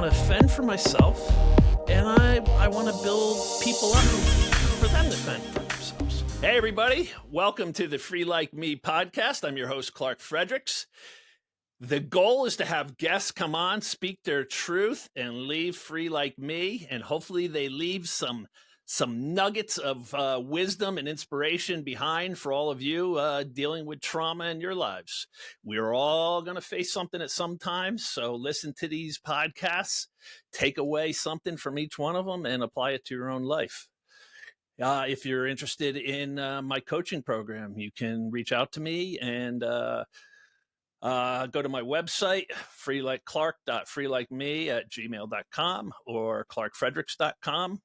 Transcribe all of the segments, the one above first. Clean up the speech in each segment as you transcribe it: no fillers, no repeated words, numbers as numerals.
want to fend for myself, and I want to build people up for them to fend for themselves. Hey, everybody. Welcome to the Free Like Me podcast. I'm your host, Clark Fredericks. The goal is to have guests come on, speak their truth, and leave free like me. And hopefully they leave some nuggets of wisdom and inspiration behind for all of you dealing with trauma in your lives. We're all going to face something at some time. So listen to these podcasts, take away something from each one of them, and apply it to your own life. If you're interested in my coaching program, you can reach out to me and go to my website, clark.freelikeme@gmail.com or clarkfredericks.com.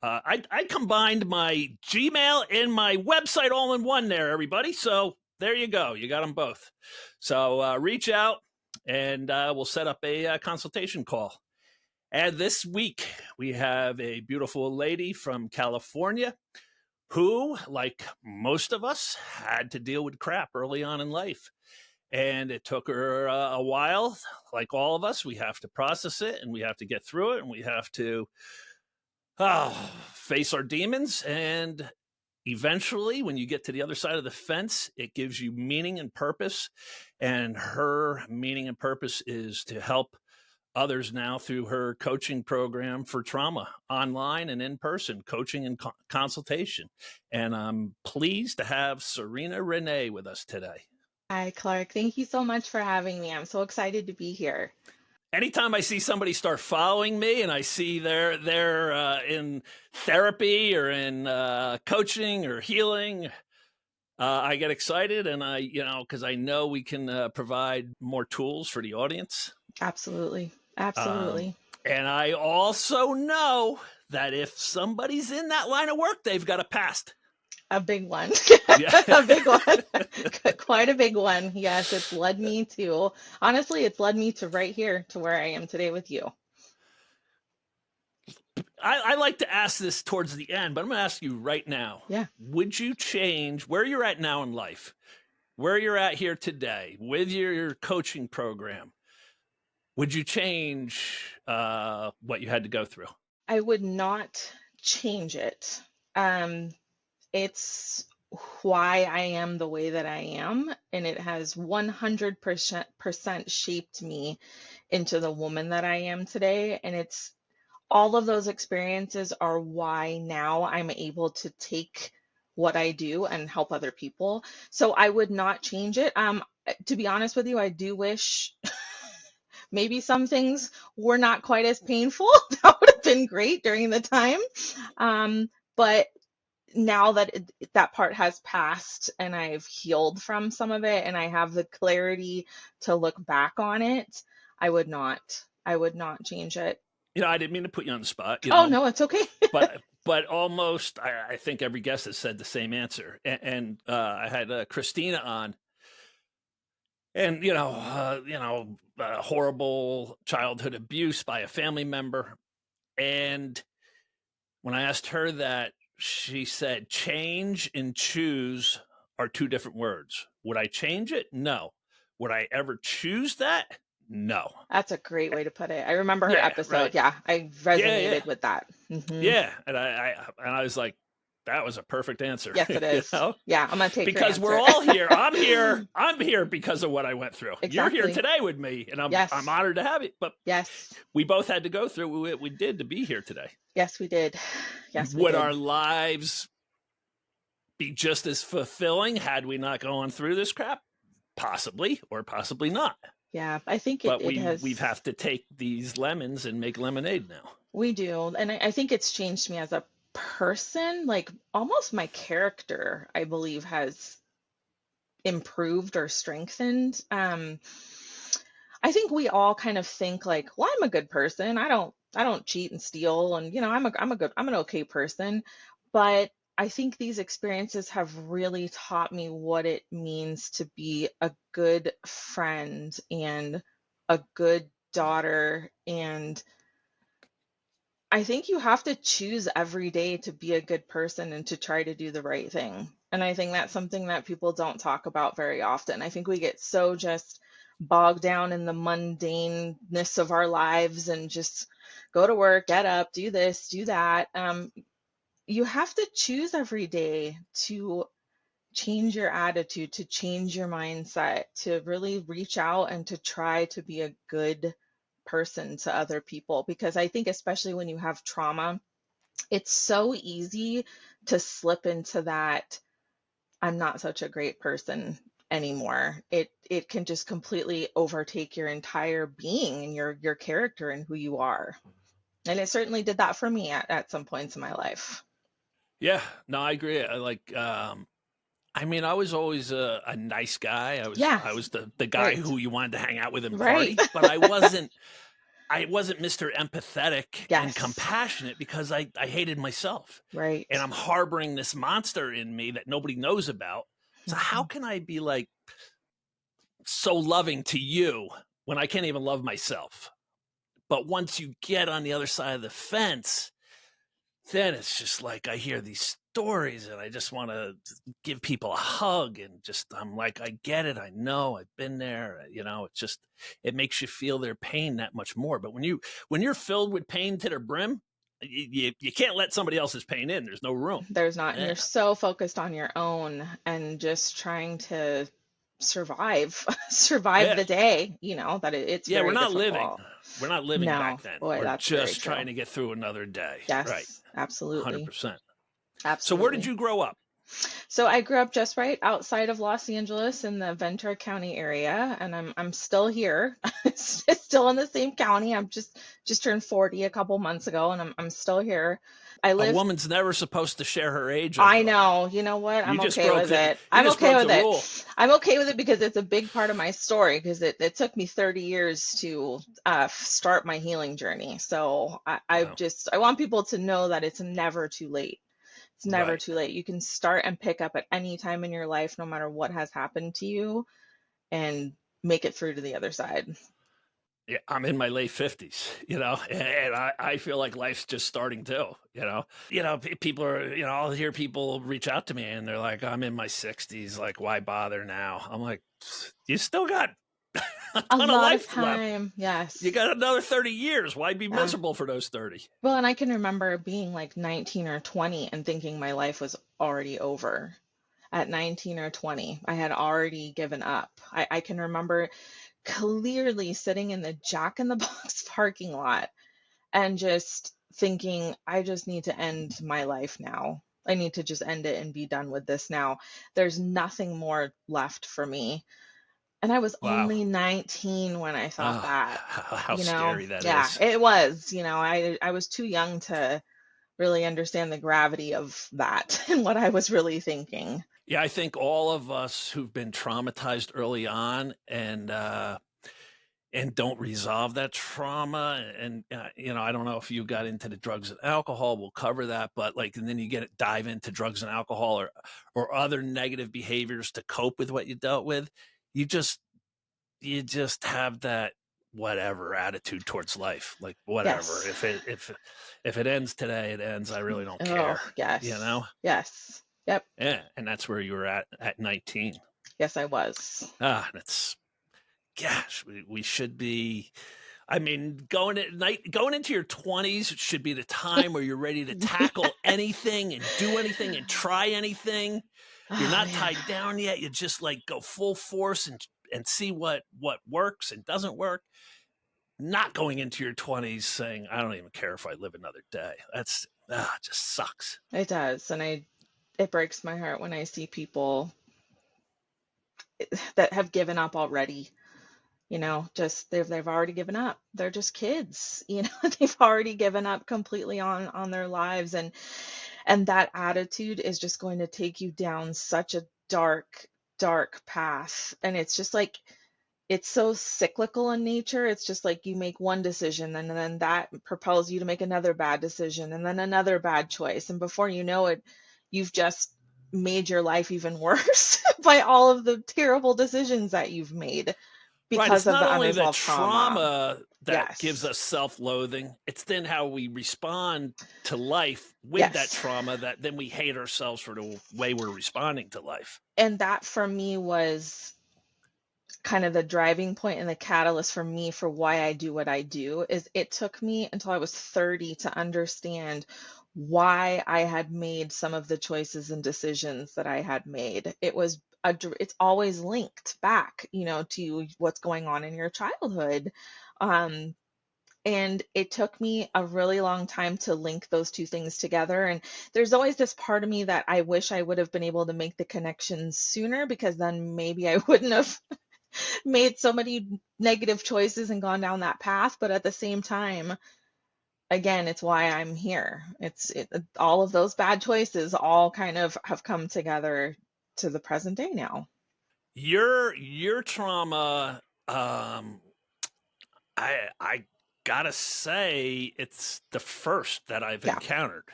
I combined my Gmail and my website all in one there, everybody. So there you go. You got them both. So reach out and we'll set up a consultation call. And this week we have a beautiful lady from California who, like most of us, had to deal with crap early on in life. And it took her a while. Like all of us, we have to process it and we have to get through it and we have to face our demons. And eventually, when you get to the other side of the fence, it gives you meaning and purpose. And her meaning and purpose is to help others now through her coaching program for trauma, online and in person, coaching and consultation. And I'm pleased to have Serena Renee with us today. Hi, Clark. Thank you so much for having me. I'm so excited to be here. Anytime I see somebody start following me and I see they're in therapy or in coaching or healing, I get excited, and because I know we can provide more tools for the audience. Absolutely. Absolutely. And I also know that if somebody's in that line of work, they've got a past. A big one. Yeah. A big one. Quite a big one. Yes, it's led me to right here to where I am today with you. I like to ask this towards the end, but I'm going to ask you right now. Yeah. Would you change where you're at now in life, where you're at here today with your coaching program? Would you change what you had to go through? I would not change it. It's why I am the way that I am, and it has 100% shaped me into the woman that I am today. And it's all of those experiences are why now I'm able to take what I do and help other people. So I would not change it. To be honest with you, I do wish maybe some things were not quite as painful. That would have been great during the time. But now that that part has passed and I've healed from some of it and I have the clarity to look back on it, I would not change it. I didn't mean to put you on the spot. No, it's okay. but almost, I think every guest has said the same answer. And I had Christina on, and horrible childhood abuse by a family member. And when I asked her that, she said, change and choose are two different words. Would I change it? No. Would I ever choose that? No. That's a great way to put it. I remember her episode. Right. Yeah, I resonated with that. Mm-hmm. Yeah, and I was like, that was a perfect answer. Yes, it is. Yeah, I'm gonna take because your we're all here. I'm here because of what I went through. Exactly. You're here today with me, and I'm honored to have it. But yes, we both had to go through what we did to be here today. Yes, we did. Yes, we would did. Our lives be just as fulfilling had we not gone through this crap? Possibly, or possibly not. Yeah, I think we have to take these lemons and make lemonade now. We do, and I think it's changed me as a person. Like almost my character, I believe, has improved or strengthened. I think we all kind of think like, well, I'm a good person. I don't cheat and steal, and I'm an okay person. But I think these experiences have really taught me what it means to be a good friend and a good daughter. And I think you have to choose every day to be a good person and to try to do the right thing. And I think that's something that people don't talk about very often. I think we get so just bogged down in the mundaneness of our lives and just go to work, get up, do this, do that. You have to choose every day to change your attitude, to change your mindset, to really reach out and to try to be a good person to other people. Because I think, especially when you have trauma, it's so easy to slip into that I'm not such a great person anymore. It can just completely overtake your entire being and your character and who you are. And it certainly did that for me at some points in my life. Yeah, no, I agree. I mean, I was always a nice guy. Yeah, I was the guy right. who you wanted to hang out with and Right. party, but I wasn't Mr. Empathetic and Yes. compassionate because I hated myself. Right. And I'm harboring this monster in me that nobody knows about. So how Mhm. can I be like so loving to you when I can't even love myself? But once you get on the other side of the fence, then it's just like I hear these stories and I just want to give people a hug and just I'm like, I get it, I know, I've been there. It's just it makes you feel their pain that much more. But when you're filled with pain to the brim, you can't let somebody else's pain in. There's no room. There's not, and Yeah, you're so focused on your own and just trying to survive, survive yeah, the day, that it's yeah. We're very not living. difficult. We're not living No, back then. boy, We're that's very just true. trying to get through another day. Right. Yes, 100%. absolutely. So where did Absolutely. you grow up? So I grew up just right outside of Los Angeles in the Ventura County area, and I'm still here. It's still in the same county. I'm just turned 40 a couple months ago, and I'm still here. I A live. woman's never supposed to share her age, I I thought. know. You know what? You I'm just okay broke with the it. you I'm just okay broke with the it. rule. I'm okay with it because it's a big part of my story because it took me 30 years to start my healing journey. So Wow. I want people to know that it's never too late. It's never Right. too late. You can start and pick up at any time in your life, no matter what has happened to you, and make it through to the other side. Yeah, I'm in my late 50s, and I feel like life's just starting too, people are, I'll hear people reach out to me and they're like, I'm in my 60s, like, why bother now? I'm like, you still got a A ton of lot of life left. time, You yes. got another 30 years. Why be Yeah. miserable for those 30? Well, and I can remember being like 19 or 20 and thinking my life was already over. At 19 or 20, I had already given up. I can remember clearly sitting in the Jack in the Box parking lot and just thinking, I just need to end my life now. I need to just end it and be done with this now. There's nothing more left for me. And I was Wow. only 19 when I thought Oh, that, how scary that yeah, is. it was, I was too young to really understand the gravity of that and what I was really thinking. Yeah, I think all of us who've been traumatized early on and don't resolve that trauma and I don't know if you got into the drugs and alcohol, we'll cover that, but like and then you dive into drugs and alcohol or other negative behaviors to cope with what you dealt with, you just have that whatever attitude towards life, like whatever, Yes. if it ends today, it ends, I really don't Oh, care, you yes. know Yes. Yep. yeah, and that's where you were at 19. Yes, I was. That's gosh, we should be. I mean, going into your 20s should be the time where you're ready to tackle anything and do anything and try anything. You're Oh, not man. tied down yet. You just like go full force and see what works and doesn't work. Not going into your 20s saying, I don't even care if I live another day. That's just sucks. It does. And it breaks my heart when I see people that have given up already. Just they've already given up. They're just kids. They've already given up completely on their lives, and that attitude is just going to take you down such a dark path. And it's just like it's so cyclical in nature. It's just like you make one decision and then that propels you to make another bad decision and then another bad choice. And before you know it, you've just made your life even worse by all of the terrible decisions that you've made Right. because It's of not the only the unresolved trauma. trauma that gives Yes. us self-loathing, it's then how we respond to life with that Yes. trauma that then we hate ourselves for the way we're responding to life. And that for me was kind of the driving point and the catalyst for me for why I do what I do is it took me until I was 30 to understand why I had made some of the choices and decisions that I had made. It's always linked back, to what's going on in your childhood. Um, and it took me a really long time to link those two things together. And there's always this part of me that I wish I would have been able to make the connections sooner, because then maybe I wouldn't have made so many negative choices and gone down that path. But at the same time, again, it's why I'm here. All of those bad choices all kind of have come together to the present day now. Your trauma, I gotta say, it's the first that I've Yeah. encountered,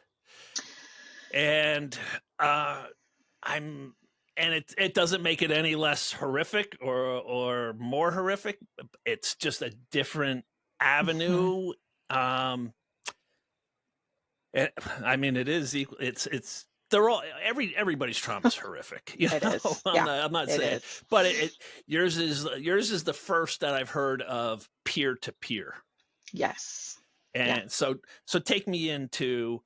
and I'm and it doesn't make it any less horrific or more horrific. It's just a different Mhm. avenue. I mean, it is equal. It's they're all everybody's trauma is horrific. It is. I'm Yeah, not it saying, is. but yours is the first that I've heard of peer to peer. Yes. Yeah. And so take me into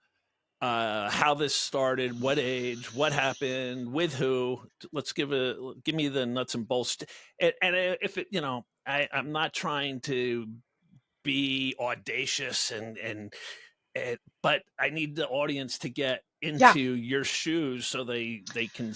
how this started, what age, what happened, with who. Let's give me the nuts and bolts. And if it, I'm not trying to be audacious and but I need the audience to get Yeah. into your shoes so they can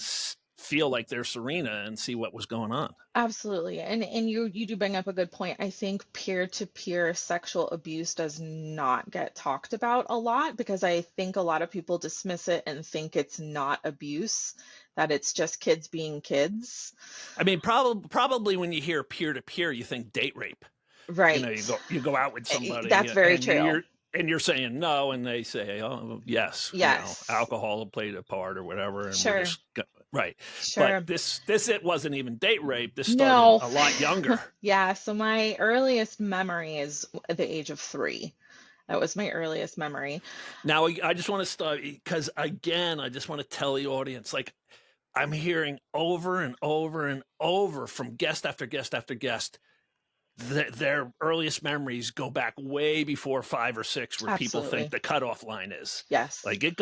feel like they're Serena and see what was going on. Absolutely. And you do bring up a good point. I think peer-to-peer sexual abuse does not get talked about a lot, because I think a lot of people dismiss it and think it's not abuse, that it's just kids being kids. I mean, probably when you hear peer to peer, you think date rape. Right. You go out with somebody That's very true. and you're saying no, and they say, oh yes, Yes. alcohol played a part or whatever, and we're Sure. just right. But Sure. this it wasn't even date rape. This started No. a lot younger. Yeah, so my earliest memory is at the age of 3. That was my earliest memory. Now I just want to start because again, I just want to tell the audience, like, I'm hearing over and over and over from guest after guest after guest that their earliest memories go back way before 5 or 6, where people think Absolutely. the cutoff line is. Yes. Like it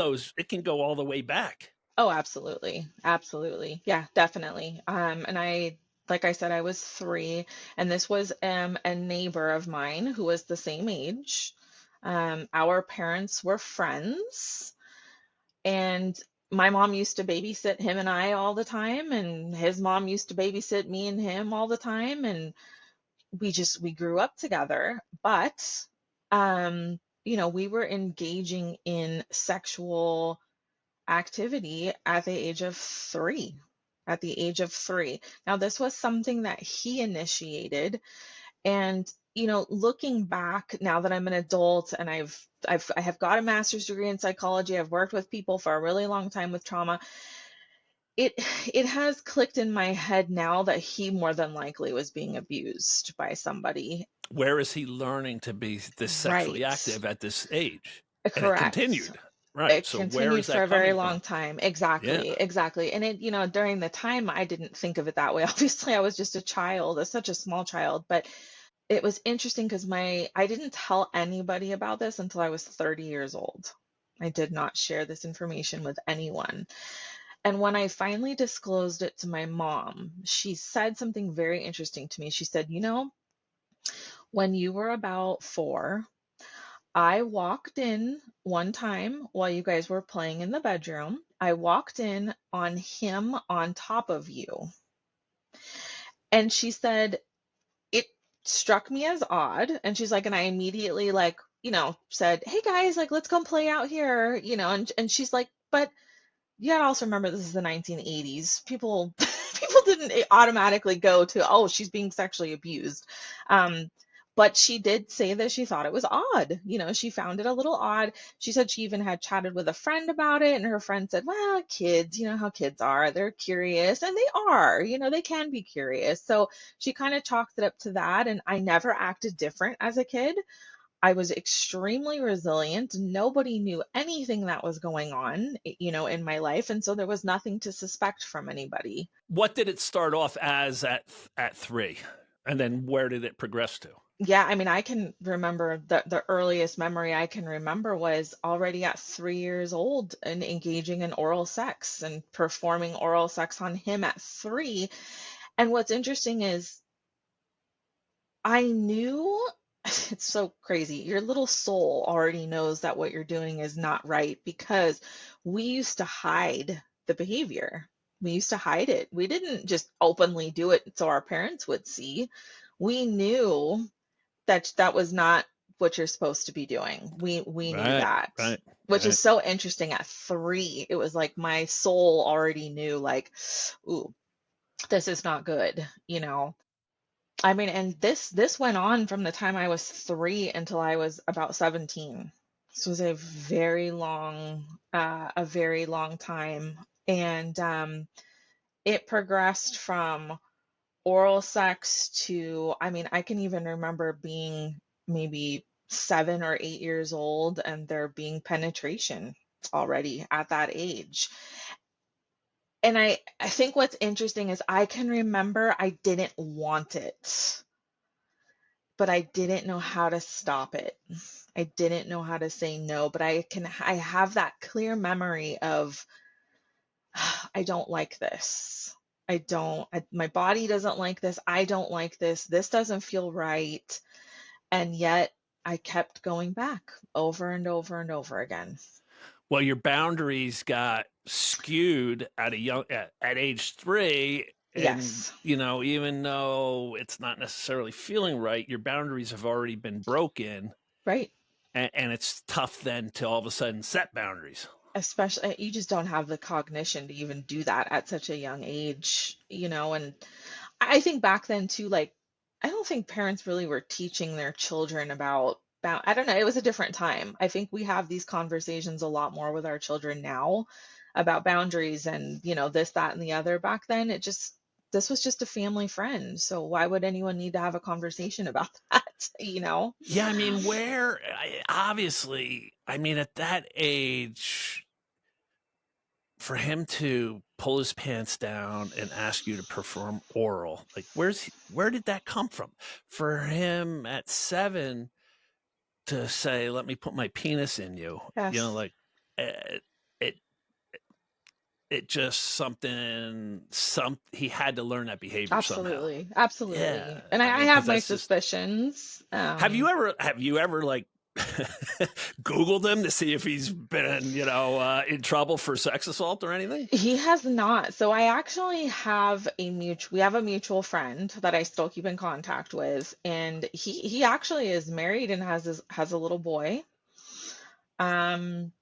can go all the way back. Oh, absolutely. Absolutely. Yeah, definitely. And like I said, I was 3, and this was a neighbor of mine who was the same age. Our parents were friends, and my mom used to babysit him and I all the time, and his mom used to babysit me and him all the time, and we grew up together. But we were engaging in sexual activity at the age of 3. At the age of 3. Now, this was something that he initiated. And, looking back now that I'm an adult and I have got a master's degree in psychology, I've worked with people for a really long time with trauma. It it has clicked in my head now that he more than likely was being abused by somebody. Where is he learning to be this sexually Right. active at this age? And it Correct. continued. Right. It So where continued is for that a very coming long from? time. Yeah. Exactly, exactly. And during the time, I didn't think of it that way. Obviously, I was just a child, such a small child, but it was interesting because I didn't tell anybody about this until I was 30 years old. I did not share this information with anyone. And when I finally disclosed it to my mom, she said something very interesting to me. She said, when you were about 4, I walked in one time while you guys were playing in the bedroom. I walked in on him on top of you. And she said, it struck me as odd. And she's like, and I immediately, like, said, hey guys, like, let's come play out here, and she's like, but you gotta also remember this is the 1980s. People didn't automatically go to, oh, she's being sexually abused. But she did say that she thought it was odd. She found it a little odd. She said she even had chatted with a friend about it, and her friend said, well, kids, you know how kids are. They're curious, and they are, they can be curious. So she kind of chalked it up to that, and I never acted different as a kid. I was extremely resilient. Nobody knew anything that was going on, in my life. And so there was nothing to suspect from anybody. What did it start off as at 3? And then where did it progress to? Yeah, I mean, I can remember the earliest memory I can remember was already at 3 years old and engaging in oral sex and performing oral sex on him at 3. And what's interesting is I knew it's so crazy. Your little soul already knows that what you're doing is not right because we used to hide the behavior. We used to hide it. We didn't just openly do it so our parents would see. We knew that that was not what you're supposed to be doing. We knew Right, that, right, which is right. so interesting. At 3, it was like my soul already knew, like, ooh, this is not good. I mean, and this went on from the time I was 3 until I was about 17. This was a very long time. And it progressed from oral sex to, I mean, I can even remember being maybe 7 or 8 years old and there being penetration already at that age. And I think what's interesting is I can remember I didn't want it, but I didn't know how to stop it. I didn't know how to say no, but I have that clear memory of I don't like this. My body doesn't like this. I don't like this. This doesn't feel right. And yet I kept going back over and over and over again. Well, your boundaries got skewed at age 3, and Yes, even though it's not necessarily feeling right, your boundaries have already been broken, right. and it's tough then to all of a sudden set boundaries. Especially, you just don't have the cognition to even do that at such a young age. And I think back then too, like, I don't think parents really were teaching their children about, I don't know, it was a different time. I think we have these conversations a lot more with our children now about boundaries and, this, that, and the other. Back then, this was just a family friend. So why would anyone need to have a conversation about that? Yeah, I mean, obviously, I mean, at that age, for him to pull his pants down and ask you to perform oral, like, where did that come from? For him at 7 to say, "Let me put my penis in you," Yes, like, eh, it it just he had to learn that behavior somehow. absolutely. Yeah, Absolutely. And I I mean, have because my that's just. suspicions. Have you ever like Googled him to see if he's been in trouble for sex assault or anything? He has not. So I actually have we have a mutual friend that I still keep in contact with, and he actually is married and has a little boy. Um,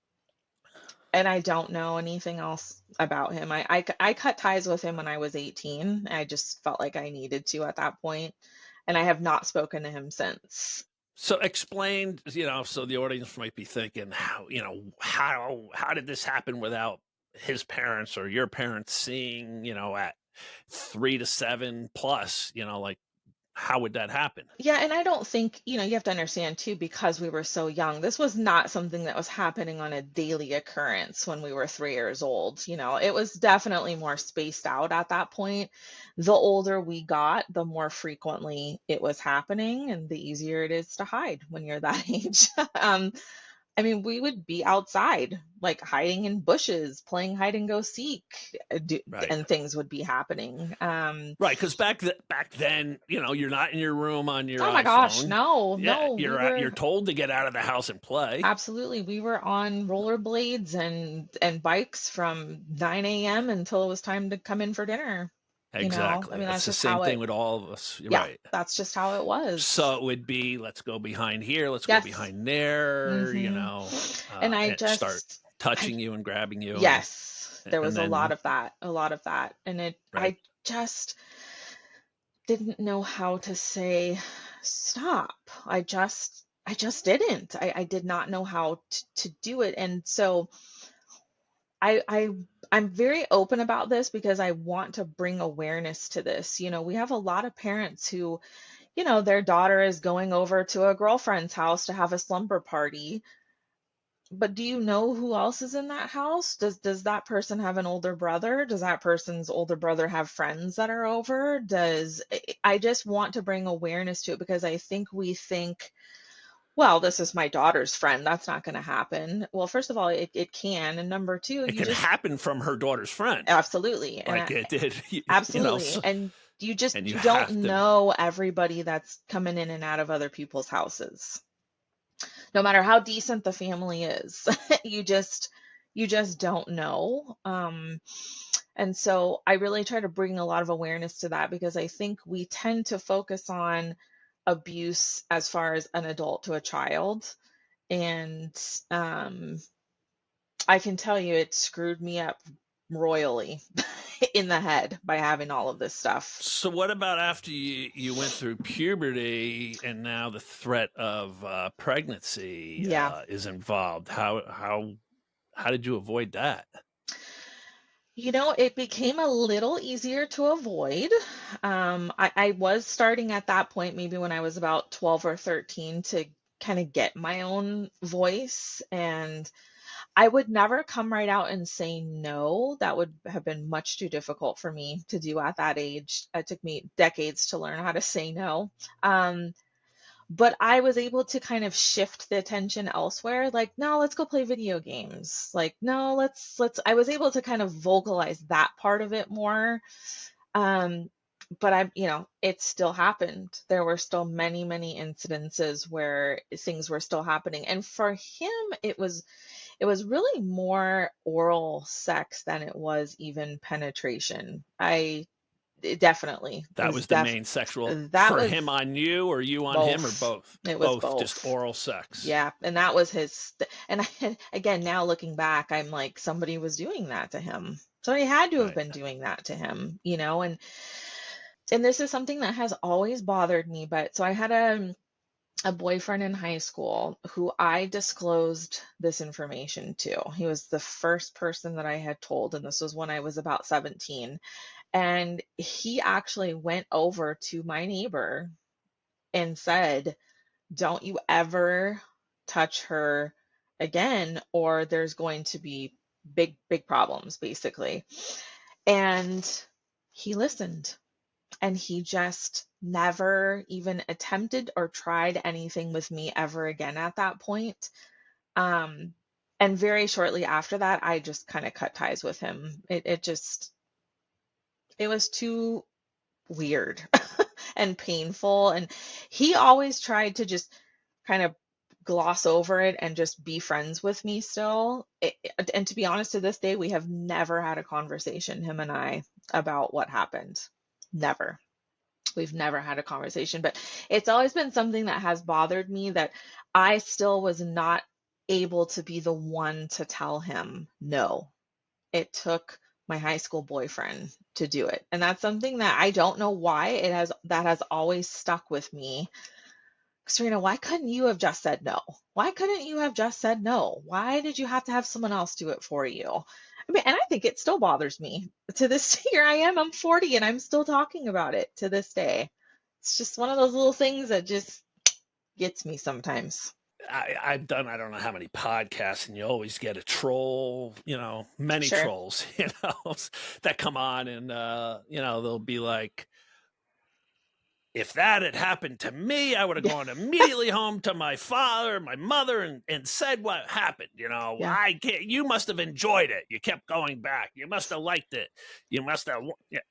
and I don't know anything else about him. I cut ties with him when I was 18. I just felt like I needed to at that point, and I have not spoken to him since. So explain, so the audience might be thinking, how did this happen without his parents or your parents seeing, at 3 to 7 plus, like, how would that happen? Yeah, and I don't think, you have to understand too, because we were so young, this was not something that was happening on a daily occurrence when we were 3 years old. It was definitely more spaced out at that point. The older we got, the more frequently it was happening, and the easier it is to hide when you're that age. I mean, we would be outside, like hiding in bushes, playing hide and go seek, Right. and things would be happening. Right, because back then, you're not in your room on your Oh my gosh, iPhone. no, Yeah, no, we you're were. told to get out of the house and play. Absolutely. We were on rollerblades and bikes from 9 a.m. until it was time to come in for dinner. I Exactly. mean, That's that's the just same how thing it, with all of us. You're yeah, right. that's just how it was. So it would be, let's go behind here, let's go Yes. behind there, hmm And and start I, touching you and grabbing you, yes, there and was then a lot of that. And right. I just didn't know how to say stop. I just didn't. I did not know how to do it. And so, I, I I'm very open about this because I want to bring awareness to this. We have a lot of parents who, their daughter is going over to a girlfriend's house to have a slumber party. But do you know who else is in that house? Does that person have an older brother? Does that person's older brother have friends that are over? I just want to bring awareness to it, because I think we think, well, this is my daughter's friend. That's not going to happen. Well, first of all, it can. And number two, It you can just happen from her daughter's friend, absolutely. like it did, Absolutely. so, And and you you don't have to. know everybody that's coming in and out of other people's houses. No matter how decent the family is. You just don't know. And so I really try to bring a lot of awareness to that, because I think we tend to focus on abuse as far as an adult to a child. And I can tell you it screwed me up royally in the head by having all of this stuff. So what about after you went through puberty and now the threat of pregnancy Yeah. is involved? How did you avoid that? It became a little easier to avoid. I was starting at that point, maybe when I was about 12 or 13, to kind of get my own voice. And I would never come right out and say no. That would have been much too difficult for me to do at that age. It took me decades to learn how to say no. Um, but I was able to kind of shift the attention elsewhere. Like, no, let's go play video games. Like, no, I was able to kind of vocalize that part of it more. Um, but it still happened. There were still many, many incidences where things were still happening. And for him, it was really more oral sex than it was even penetration. It definitely That was was the main sexual that for was him on you, or you on him, or both. both? It was Both, just both. oral sex. Yeah, and that was again, now looking back, I'm like, somebody was doing that to him. Somebody had to have Right. been doing that to him, and this is something that has always bothered me. But so I had a boyfriend in high school who I disclosed this information to. He was the first person that I had told, and this was when I was about 17. And he actually went over to my neighbor and said, don't you ever touch her again, or there's going to be big, big problems, basically. And he listened, and he just never even attempted or tried anything with me ever again at that point. Um, and very shortly after that, I just kind of cut ties with him. It was too weird and painful. And he always tried to just kind of gloss over it and just be friends with me still. And to be honest, to this day, we have never had a conversation, him and I, about what happened. Never. We've never had a conversation, but it's always been something that has bothered me, that I still was not able to be the one to tell him no. It took my high school boyfriend to do it. And that's something that I don't know why that has always stuck with me. Serena, why couldn't you have just said no? Why couldn't you have just said no? Why did you have to have someone else do it for you? I mean, and I think it still bothers me to this here I am, I'm 40 and I'm still talking about it to this day. It's just one of those little things that just gets me sometimes. I've done I don't know how many podcasts, and you always get a troll, many Sure. trolls, that come on, and they'll be like, if that had happened to me, I would have Yeah. gone immediately home to my father, my mother, and said what happened. Yeah. I can't. You must have enjoyed it. You kept going back. You must have liked it. You must have.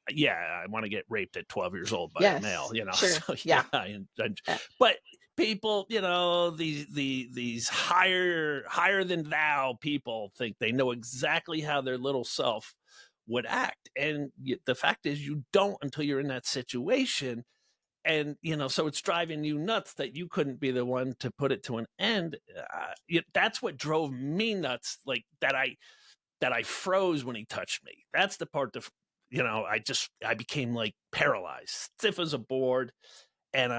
Yeah, I want to get raped at 12 years old by a male. Yes. Sure. So Yeah. but people, these higher than thou people think they know exactly how their little self would act, and the fact is, you don't until you're in that situation. And so it's driving you nuts that you couldn't be the one to put it to an end. That's what drove me nuts, like that I froze when he touched me. That's the part that I became like paralyzed, stiff as a board. And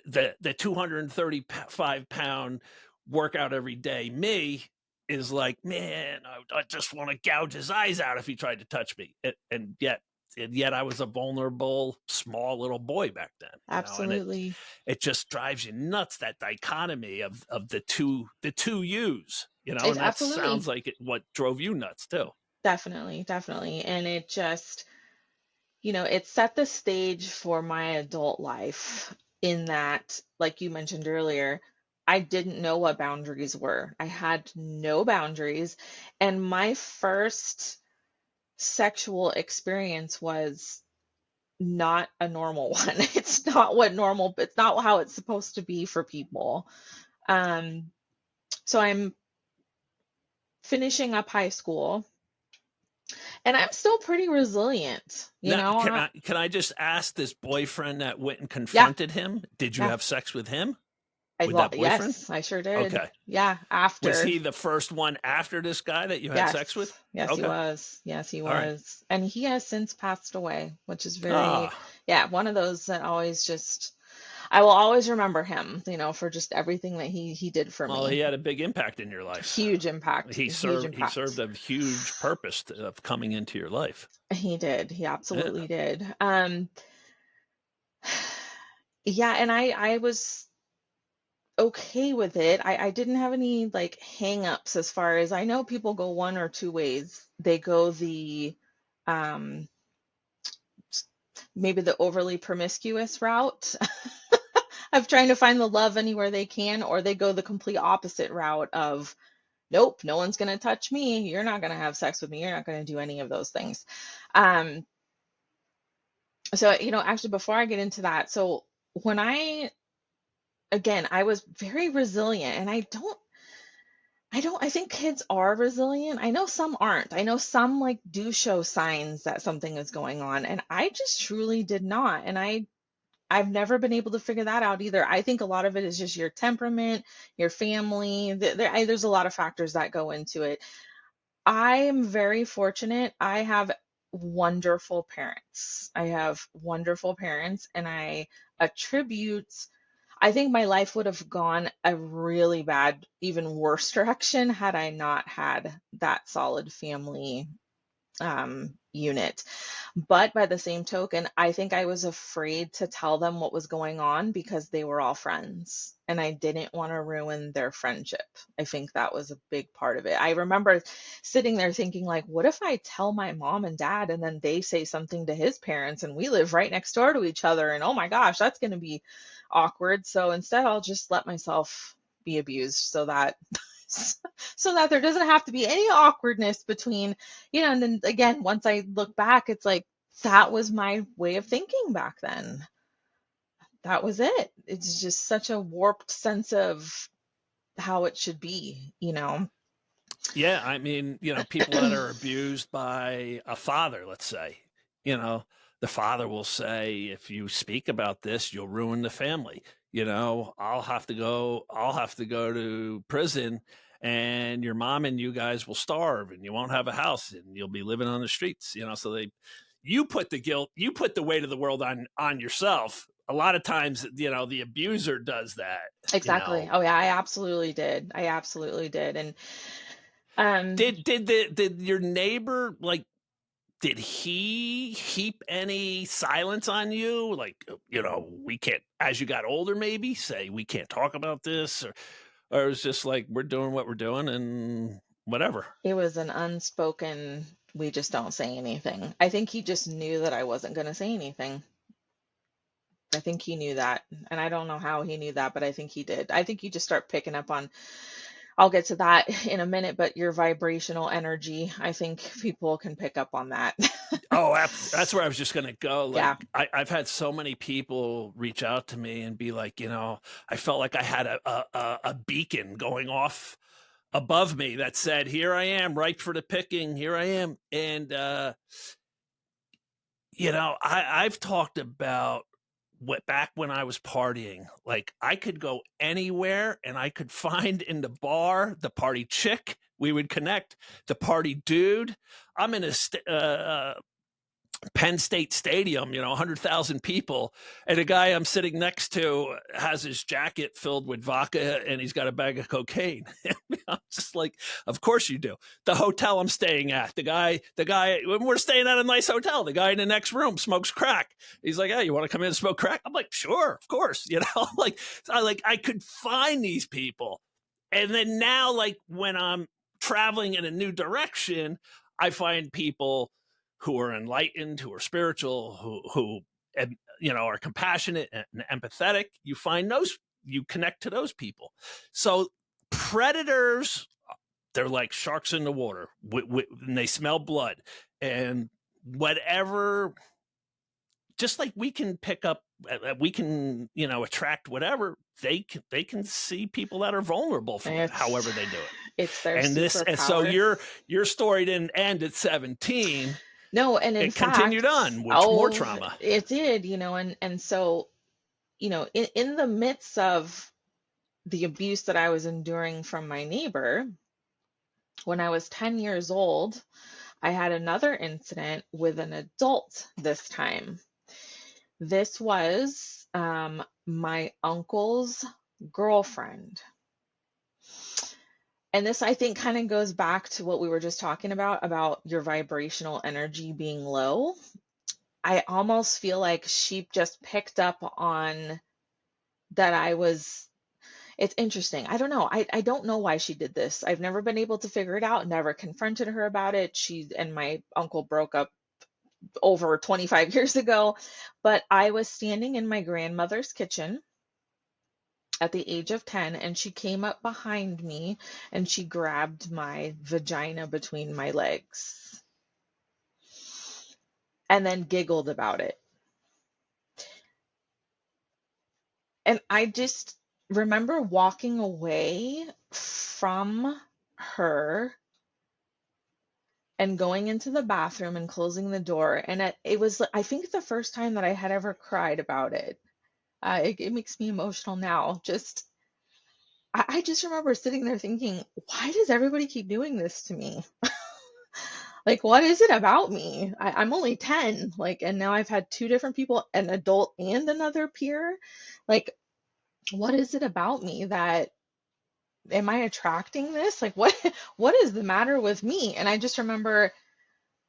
the 235-pound workout every day me is like, man, I just want to gouge his eyes out if he tried to touch me. And yet yet I was a vulnerable, small little boy back then, and Absolutely. it just drives you nuts, that dichotomy of the two yous, It and that absolutely, sounds like what drove you nuts too. definitely, definitely. And it just, it set the stage for my adult life in that, like you mentioned earlier, I didn't know what boundaries were. I had no boundaries. And my first sexual experience was not a normal one. It's not how it's supposed to be for people. Um, so I'm finishing up high school and I'm still pretty resilient, Now, can I just ask, this boyfriend that went and Yeah, confronted him, did you yeah. have sex with him? With that boyfriend? Yes, I sure did. Okay. Yeah, Was after. he the first one after this guy that you had sex with? Yes, yes, he Okay. was. Yes, he All right. was. And he has since passed away, which is very, Ah, yeah, one of those that always just, I will always remember him, for just everything that he did for well, he me. had a big impact in your life. Huge impact, huge He impact. served a huge purpose of coming into your life. He did. He Yeah. absolutely did. Yeah, and I was okay with it. I didn't have any like hang-ups as far as I know people go one or two ways. They go the um maybe the overly promiscuous route of trying to find the love anywhere they can, or they go the complete opposite route of nope, no one's going to touch me. You're not going to have sex with me. You're not going to do any of those things. Um, so, actually, before I get into that, so when again, I was very resilient, and I think kids are resilient. I know some aren't. I know some like do show signs that something is going on, and I just truly did not. And I've never been able to figure that out either. I think a lot of it is just your temperament, your family. There's a lot of factors that go into it. I am very fortunate. I have wonderful parents. I have wonderful parents, and attribute, I think my life would have gone a really bad, even worse direction had I not had that solid family unit. But by the same token, I think I was afraid to tell them what was going on because they were all friends and I didn't want to ruin their friendship. I think that was a big part of it. I remember sitting there thinking, like, what if I tell my mom and dad and then they say something to his parents and we live right next door to each other? And oh my gosh, that's going to be awkward. So instead, I'll just let myself be abused so that there doesn't have to be any awkwardness between, and then again, once I look back, it's like that was my way of thinking back then. That was it. It's just such a warped sense of how it should be. Yeah, I mean, people that are abused by a father, let's say, you know, the father will say, if you speak about this, you'll ruin the family. I'll have to go to prison, and your mom and you guys will starve and you won't have a house and you'll be living on the streets, so you put you put the weight of the world on yourself. A lot of times, the abuser does that, you Exactly. know. Oh yeah, I absolutely did. I absolutely did. And um Did your neighbor, like, did he heap any silence on you? Like, we can't, as you got older, maybe say we can't talk about this, or it was just like we're doing what we're doing and whatever. it was an unspoken, we just don't say anything. I think he just knew that I wasn't going to say anything. I think he knew that. And I don't know how he knew that, but I think he did. I think you just start picking up on, I'll get to that in a minute, but your vibrational energy, I think people can pick up on that. Oh, that's where I was just going to go. Like, Yeah, I've had so many people reach out to me and be like, I felt like I had a beacon going off above me that said, here I am, ripe for the picking. Here I am. And, I've talked about what, back when I was partying, like I could go anywhere and I could find in the bar the party chick. We would connect, the party dude. I'm in Penn State Stadium, 100,000 people, and the guy I'm sitting next to has his jacket filled with vodka and he's got a bag of cocaine. I'm just like, of course you do. The hotel I'm staying at, the guy, when we're staying at a nice hotel, the guy in the next room smokes crack. He's like, hey, you want to come in and smoke crack? I'm like, sure, of course. I could find these people. And then now, like when I'm traveling in a new direction, I find people who are enlightened, who are spiritual, who are compassionate and empathetic. You find those, you connect to those people. So predators, they're like sharks in the water, and they smell blood and whatever. Just like we can pick up, we can attract whatever. They can see people that are vulnerable from however they do it. It's their and superpower. And so your story didn't end at 17. No, and in fact, continued on with more trauma. It did, and so, in the midst of the abuse that I was enduring from my neighbor, when I was 10 years old, I had another incident with an adult this time. This was my uncle's girlfriend. And this, I think, kind of goes back to what we were just talking about your vibrational energy being low. I almost feel like she just picked up on that I was, it's interesting. I don't know. I don't know why she did this. I've never been able to figure it out, never confronted her about it. She and my uncle broke up over 25 years ago, but I was standing in my grandmother's kitchen at the age of 10, and she came up behind me and she grabbed my vagina between my legs and then giggled about it. And I just remember walking away from her and going into the bathroom and closing the door. And it was, I think, the first time that I had ever cried about it. It makes me emotional now. I just remember sitting there thinking, why does everybody keep doing this to me? Like, what is it about me? I'm only 10, and now I've had two different people, an adult and another peer. Like, what is it about me that, am I attracting this? Like, what is the matter with me? And I just remember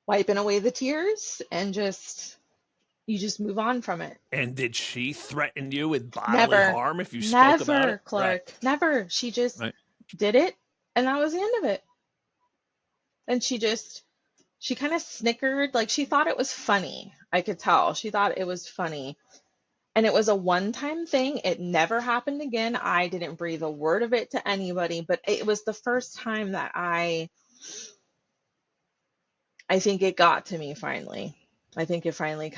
wiping away the tears and you just move on from it. And did she threaten you with bodily harm if you spoke about it? Never, Clark. Right. Never. She just did it, and that was the end of it. And she kind of snickered, like she thought it was funny. I could tell. She thought it was funny. And it was a one-time thing. It never happened again. I didn't breathe a word of it to anybody, but it was the first time that I think it got to me finally. I think it finally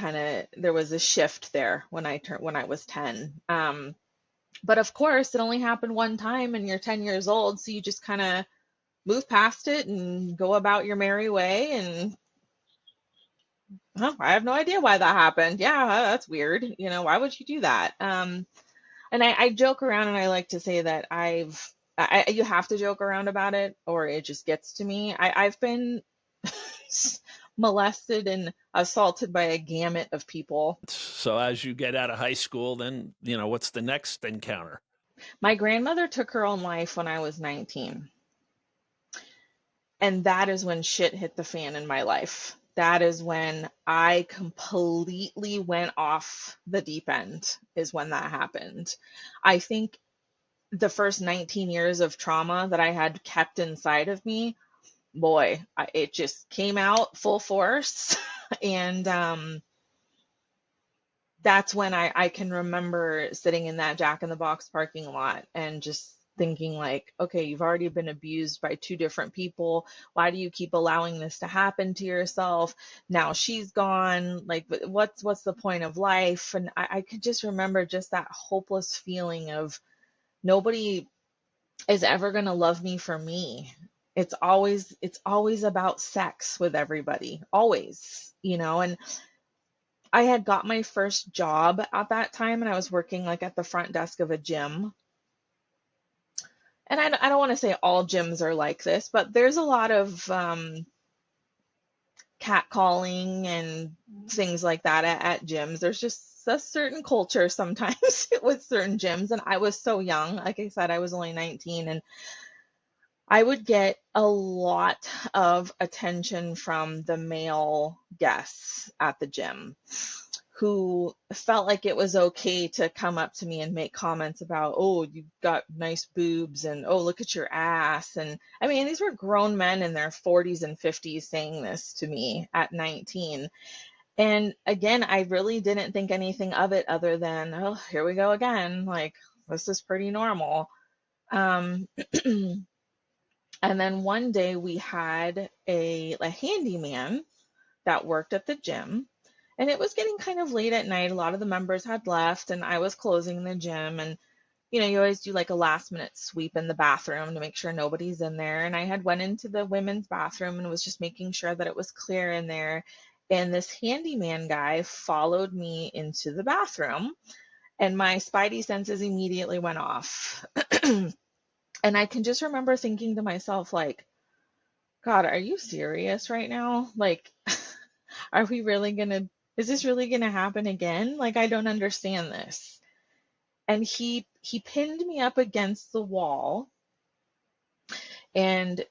there was a shift there when I was 10. But of course, it only happened one time and you're 10 years old. So you just kind of move past it and go about your merry way. And I have no idea why that happened. Yeah, that's weird. Why would you do that? And I joke around and I like to say that you have to joke around about it or it just gets to me. I've been molested and assaulted by a gamut of people. So as you get out of high school, then, what's the next encounter? My grandmother took her own life when I was 19. And that is when shit hit the fan in my life. That is when I completely went off the deep end, is when that happened. I think the first 19 years of trauma that I had kept inside of me, boy, it just came out full force. And that's when I can remember sitting in that Jack in the Box parking lot and just thinking like, okay, you've already been abused by two different people. Why do you keep allowing this to happen to yourself? Now she's gone. Like, what's the point of life? And I could just remember just that hopeless feeling of nobody is ever going to love me for me. It's always about sex with everybody, always, and I had got my first job at that time and I was working like at the front desk of a gym. And I don't want to say all gyms are like this, but there's a lot of catcalling and things like that at gyms. There's just a certain culture sometimes with certain gyms. And I was so young. Like I said, I was only 19, and I would get a lot of attention from the male guests at the gym who felt like it was okay to come up to me and make comments about, oh, you've got nice boobs, and oh, look at your ass. And I mean, these were grown men in their 40s and 50s saying this to me at 19. And again, I really didn't think anything of it other than, oh, here we go again. Like, this is pretty normal. Um, and then one day we had a handyman that worked at the gym, and it was getting kind of late at night. A lot of the members had left, and I was closing the gym. And you always do like a last minute sweep in the bathroom to make sure nobody's in there. And I had went into the women's bathroom and was just making sure that it was clear in there. And this handyman guy followed me into the bathroom, and my spidey senses immediately went off. And I can just remember thinking to myself, like, God, are you serious right now? Like, are we really gonna, is this really gonna happen again? Like, I don't understand this. And he pinned me up against the wall and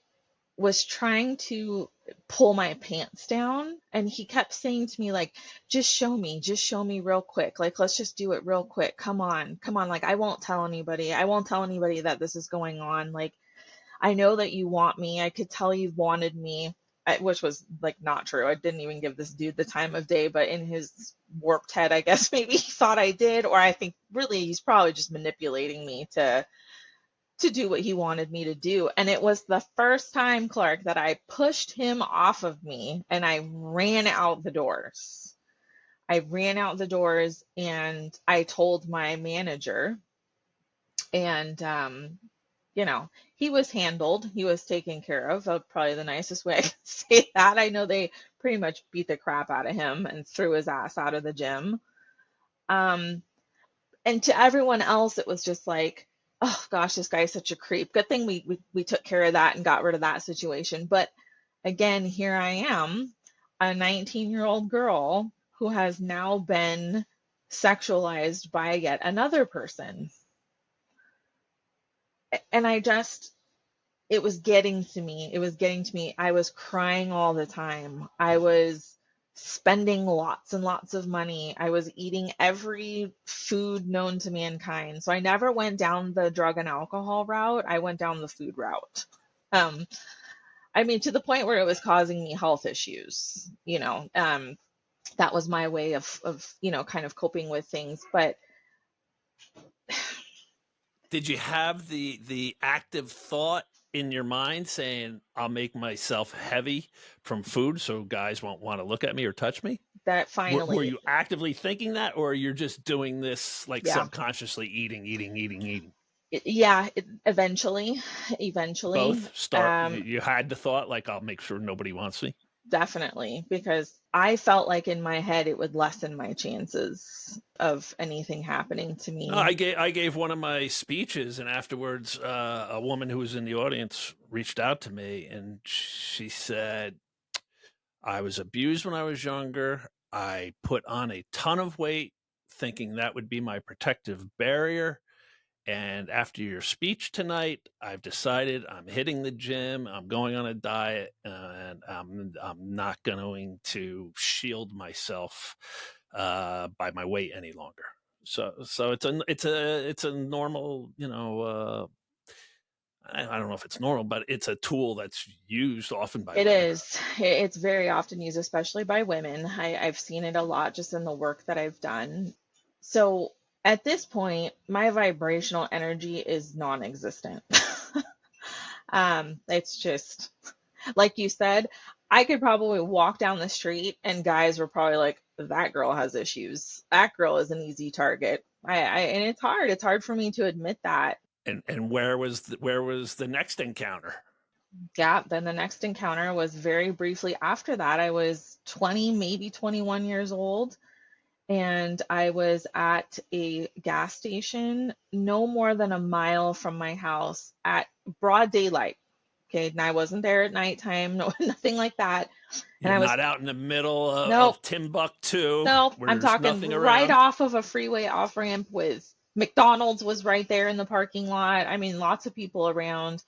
was trying to pull my pants down. And he kept saying to me, like, just show me real quick. Like, let's just do it real quick. Come on, come on. Like, I won't tell anybody. I won't tell anybody that this is going on. Like, I know that you want me. I could tell you wanted me, which was like not true. I didn't even give this dude the time of day, but in his warped head, I guess maybe he thought I did, or I think really he's probably just manipulating me to do what he wanted me to do. And it was the first time, Clark, that I pushed him off of me and I ran out the doors. I ran out the doors and I told my manager, and he was handled. He was taken care of. Probably the nicest way I can say that. I know they pretty much beat the crap out of him and threw his ass out of the gym. Um, and to everyone else, it was just like, oh gosh, this guy's such a creep. Good thing we took care of that and got rid of that situation. But again, here I am, a 19-year-old girl who has now been sexualized by yet another person. And it was getting to me. It was getting to me. I was crying all the time. I was spending lots and lots of money. I was eating every food known to mankind. So I never went down the drug and alcohol route. I went down the food route. Um, I mean, to the point where it was causing me health issues. That was my way of kind of coping with things. But Did you have the active thought in your mind saying, I'll make myself heavy from food so guys won't want to look at me or touch me? that Were finally, you actively thinking that, or you're just doing this like yeah, subconsciously eating? yeah, eventually, Both start. um, You had the thought like, I'll make sure nobody wants me. definitely, because I felt like in my head it would lessen my chances of anything happening to No, me. I gave one of my speeches, and afterwards, a woman who was in the audience reached out to me, and she said, I was abused when I was younger. I put on a ton of weight thinking that would be my protective barrier. And after your speech tonight, I've decided I'm hitting the gym. I'm going on a diet, and I'm not going to shield myself by my weight any longer. So it's a normal, I don't know if it's normal, but it's a tool that's used often by It women. is. It's very often used, especially by women. I've seen it a lot just in the work that I've done. So at this point, my vibrational energy is non-existent. It's just like you said, I could probably walk down the street and guys were probably like, that girl has issues. That girl is an easy target. And it's hard. It's hard for me to admit that. And where was the next encounter? Yeah, then the next encounter was very briefly after that. I was 20, maybe 21 years old, and I was at a gas station no more than a mile from my house at broad daylight. Okay. And I wasn't there at nighttime, no, nothing like that. And You're I was, not out in the middle no, of Timbuktu no, where I'm there's talking nothing right around. off of a freeway off ramp with McDonald's was right there in the parking lot. I mean, lots of people around.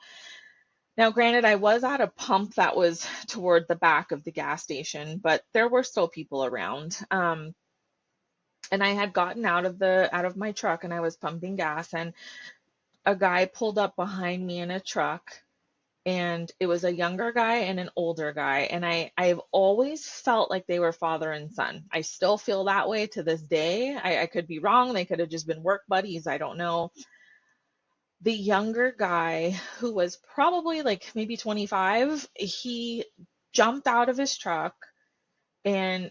Now, granted, I was at a pump that was toward the back of the gas station, but there were still people around. And I had gotten out of my truck and I was pumping gas, and a guy pulled up behind me in a truck, and it was a younger guy and an older guy, and I've always felt like they were father and son. I still feel that way to this day. I could be wrong. They could have just been work buddies. I don't know. The younger guy, who was probably like maybe 25, he jumped out of his truck and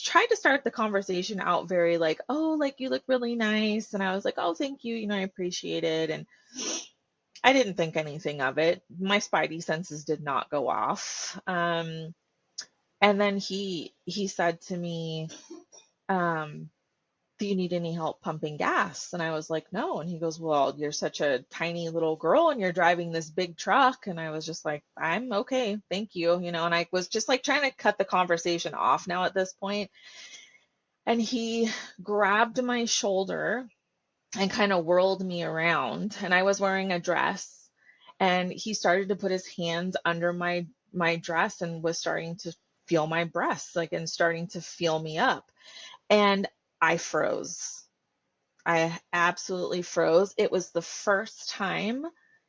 tried to start the conversation out very like, oh, like you look really nice. And I was like, oh, thank you. I appreciate it. And I didn't think anything of it. My spidey senses did not go off. And then he said to me, um, do you need any help pumping gas? And I was like, no. And he goes, well, you're such a tiny little girl and you're driving this big truck. And I was just like, I'm okay. Thank you. And I was just like trying to cut the conversation off now at this point. And he grabbed my shoulder and kind of whirled me around. And I was wearing a dress. And he started to put his hands under my dress and was starting to feel my breasts, like, and starting to feel me up. And I froze. I absolutely froze. It was the first time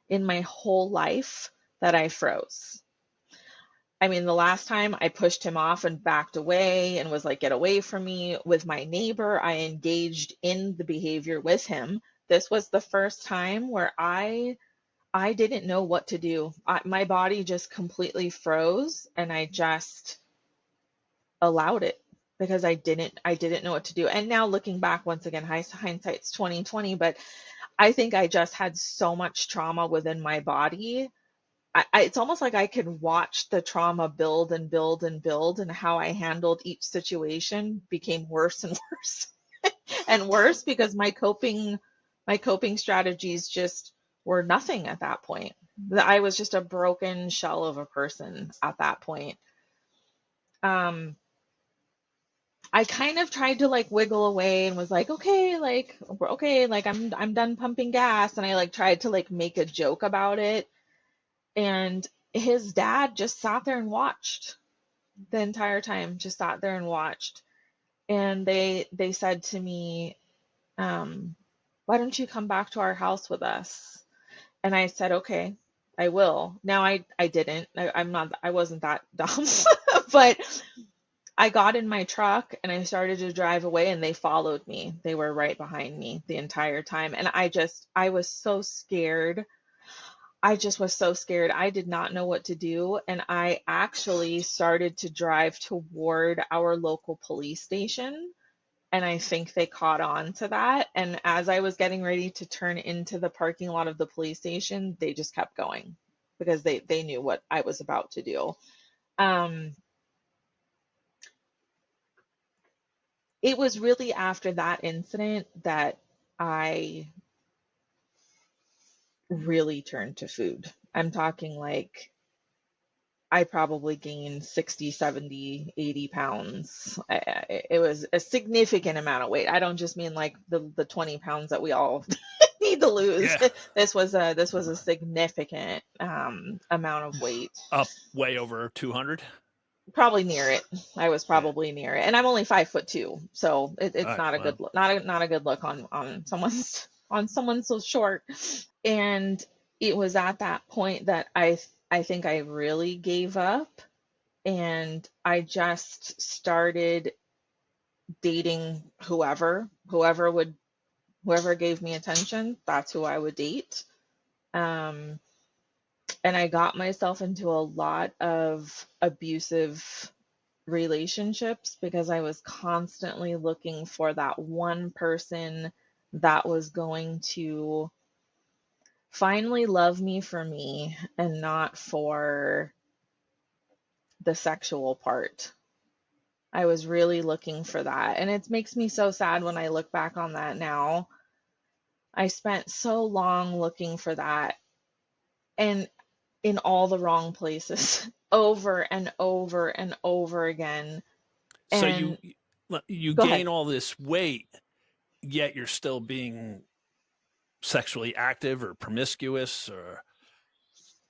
in my whole life that I froze. I mean, the last time I pushed him off and backed away and was like, get away from me. With my neighbor, I engaged in the behavior with him. This was the first time where I didn't know what to do. My body just completely froze, and I just allowed it because I didn't know what to do. And now looking back, once again, hindsight's 2020, but I think I just had so much trauma within my body. It's almost like I could watch the trauma build and build and build, and how I handled each situation became worse and worse and worse because my coping strategies just were nothing at that point. I was just a broken shell of a person at that point. Um, I kind of tried to like wiggle away and was like, okay, like I'm done pumping gas, and I like tried to like make a joke about it. And his dad just sat there and watched the entire time, just sat there and watched. And they said to me, um, why don't you come back to our house with us? And I said, okay, I will. Now I didn't. I wasn't that dumb. But I got in my truck and I started to drive away, and they followed me. They were right behind me the entire time. And I was so scared. I just was so scared. I did not know what to do. And I actually started to drive toward our local police station. And I think they caught on to that. And as I was getting ready to turn into the parking lot of the police station, they just kept going because they knew what I was about to do. Um, it was really after that incident that I really turned to food. I'm talking like I probably gained 60, 70, 80 pounds. It was a significant amount of weight. I don't just mean like the 20 pounds that we all need to lose. Yeah, This was a significant amount of weight. up way over 200. Probably near it. I was Yeah. probably near it, and I'm only 5'2", so All it's right. not a good Well, look. Not a good look on someone so short. And it was at that point that I think I really gave up, and I just started dating whoever gave me attention. That's who I would date. Um, and I got myself into a lot of abusive relationships because I was constantly looking for that one person that was going to finally love me for me and not for the sexual part. I was really looking for that. And it makes me so sad when I look back on that now. I spent so long looking for that. And in all the wrong places over and over and over again. So And you go ahead. gain all this weight, yet you're still being sexually active or promiscuous, or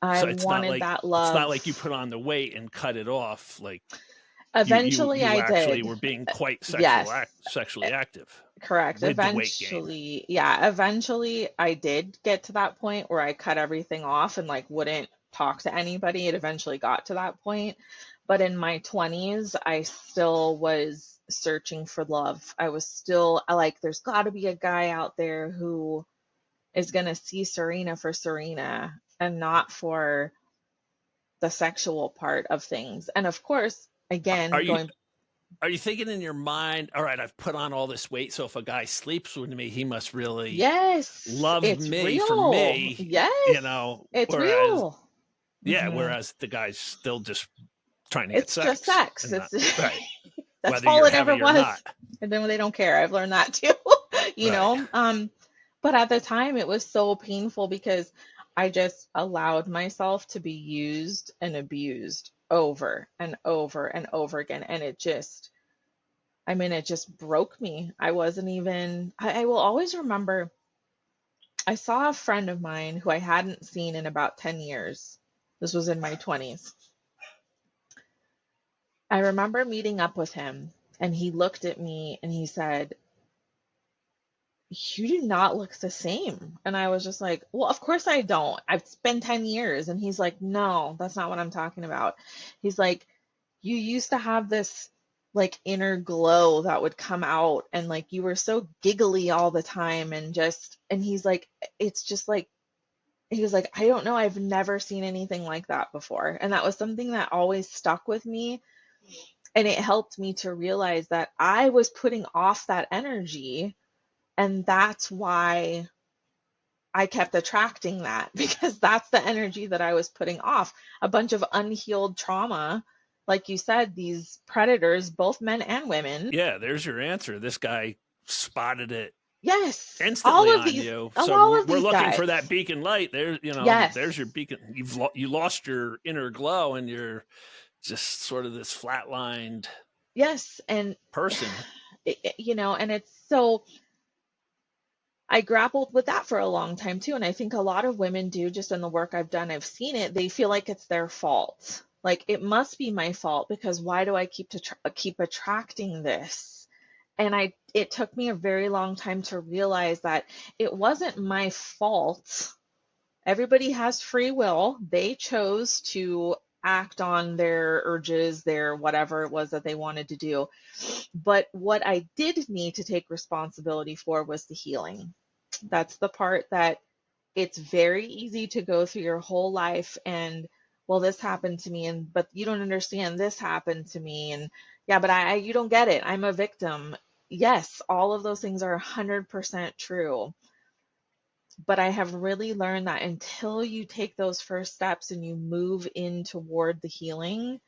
I so wanted that it's not love. like you put on the weight and cut it off. Like Eventually you I actually did. were being quite Yes, sexually active correct. with the weight gain. Eventually, yeah, eventually I did get to that point where I cut everything off and like wouldn't talk to anybody. It eventually got to that point. But in my 20s, I still was searching for love. I was still like, there's got to be a guy out there who is going to see Serena for Serena and not for the sexual part of things. And of course, Are again, you going, are you thinking in your mind, all right, I've put on all this weight, so if a guy sleeps with me, he must really yes, love it's me for real. me, Yes, it's whereas real. yeah, Hmm. whereas the guy's still just trying to get It's just sex sex. and not It's right, that's whether all you're it ever heavy or was. not. And then they don't care. I've learned that too. you Right. know. But at the time it was so painful because I just allowed myself to be used and abused over and over and over again. And it just, I mean, it just broke me. I wasn't even, I will always remember I saw a friend of mine who I hadn't seen in about 10 years. This was in my 20s. I remember meeting up with him and he looked at me and he said, "You do not look the same." And I was just like, "Well, of course I don't. I've been 10 years." And he's like, "No, that's not what I'm talking about." He's like, "You used to have this like inner glow that would come out and like you were so giggly all the time and just," and he's like, "It's just like," he was like, "I don't know. I've never seen anything like that before." And that was something that always stuck with me. And it helped me to realize that I was putting off that energy. And that's why I kept attracting that because that's the energy that I was putting off. A bunch of unhealed trauma. Like you said, these predators, both men and women. Yeah, there's your answer. This guy spotted it Yes, instantly on you. So all of we're these looking for guys. that beacon light. There's your Yes, beacon. You lost your inner glow, and you're just sort of this flatlined yes. And, person. and it's so, I grappled with that for a long time too. And I think a lot of women do, just in the work I've done, I've seen it. They feel like it's their fault. Like it must be my fault because why do I keep attracting this? And it took me a very long time to realize that it wasn't my fault. Everybody has free will. They chose to act on their urges, their whatever it was that they wanted to do. But what I did need to take responsibility for was the healing. That's the part that it's very easy to go through your whole life and, well, this happened to me, and but you don't understand, this happened to me, and yeah, but you don't get it. I'm a victim. Yes, all of those things are 100% true. But I have really learned that until you take those first steps and you move in toward the healing,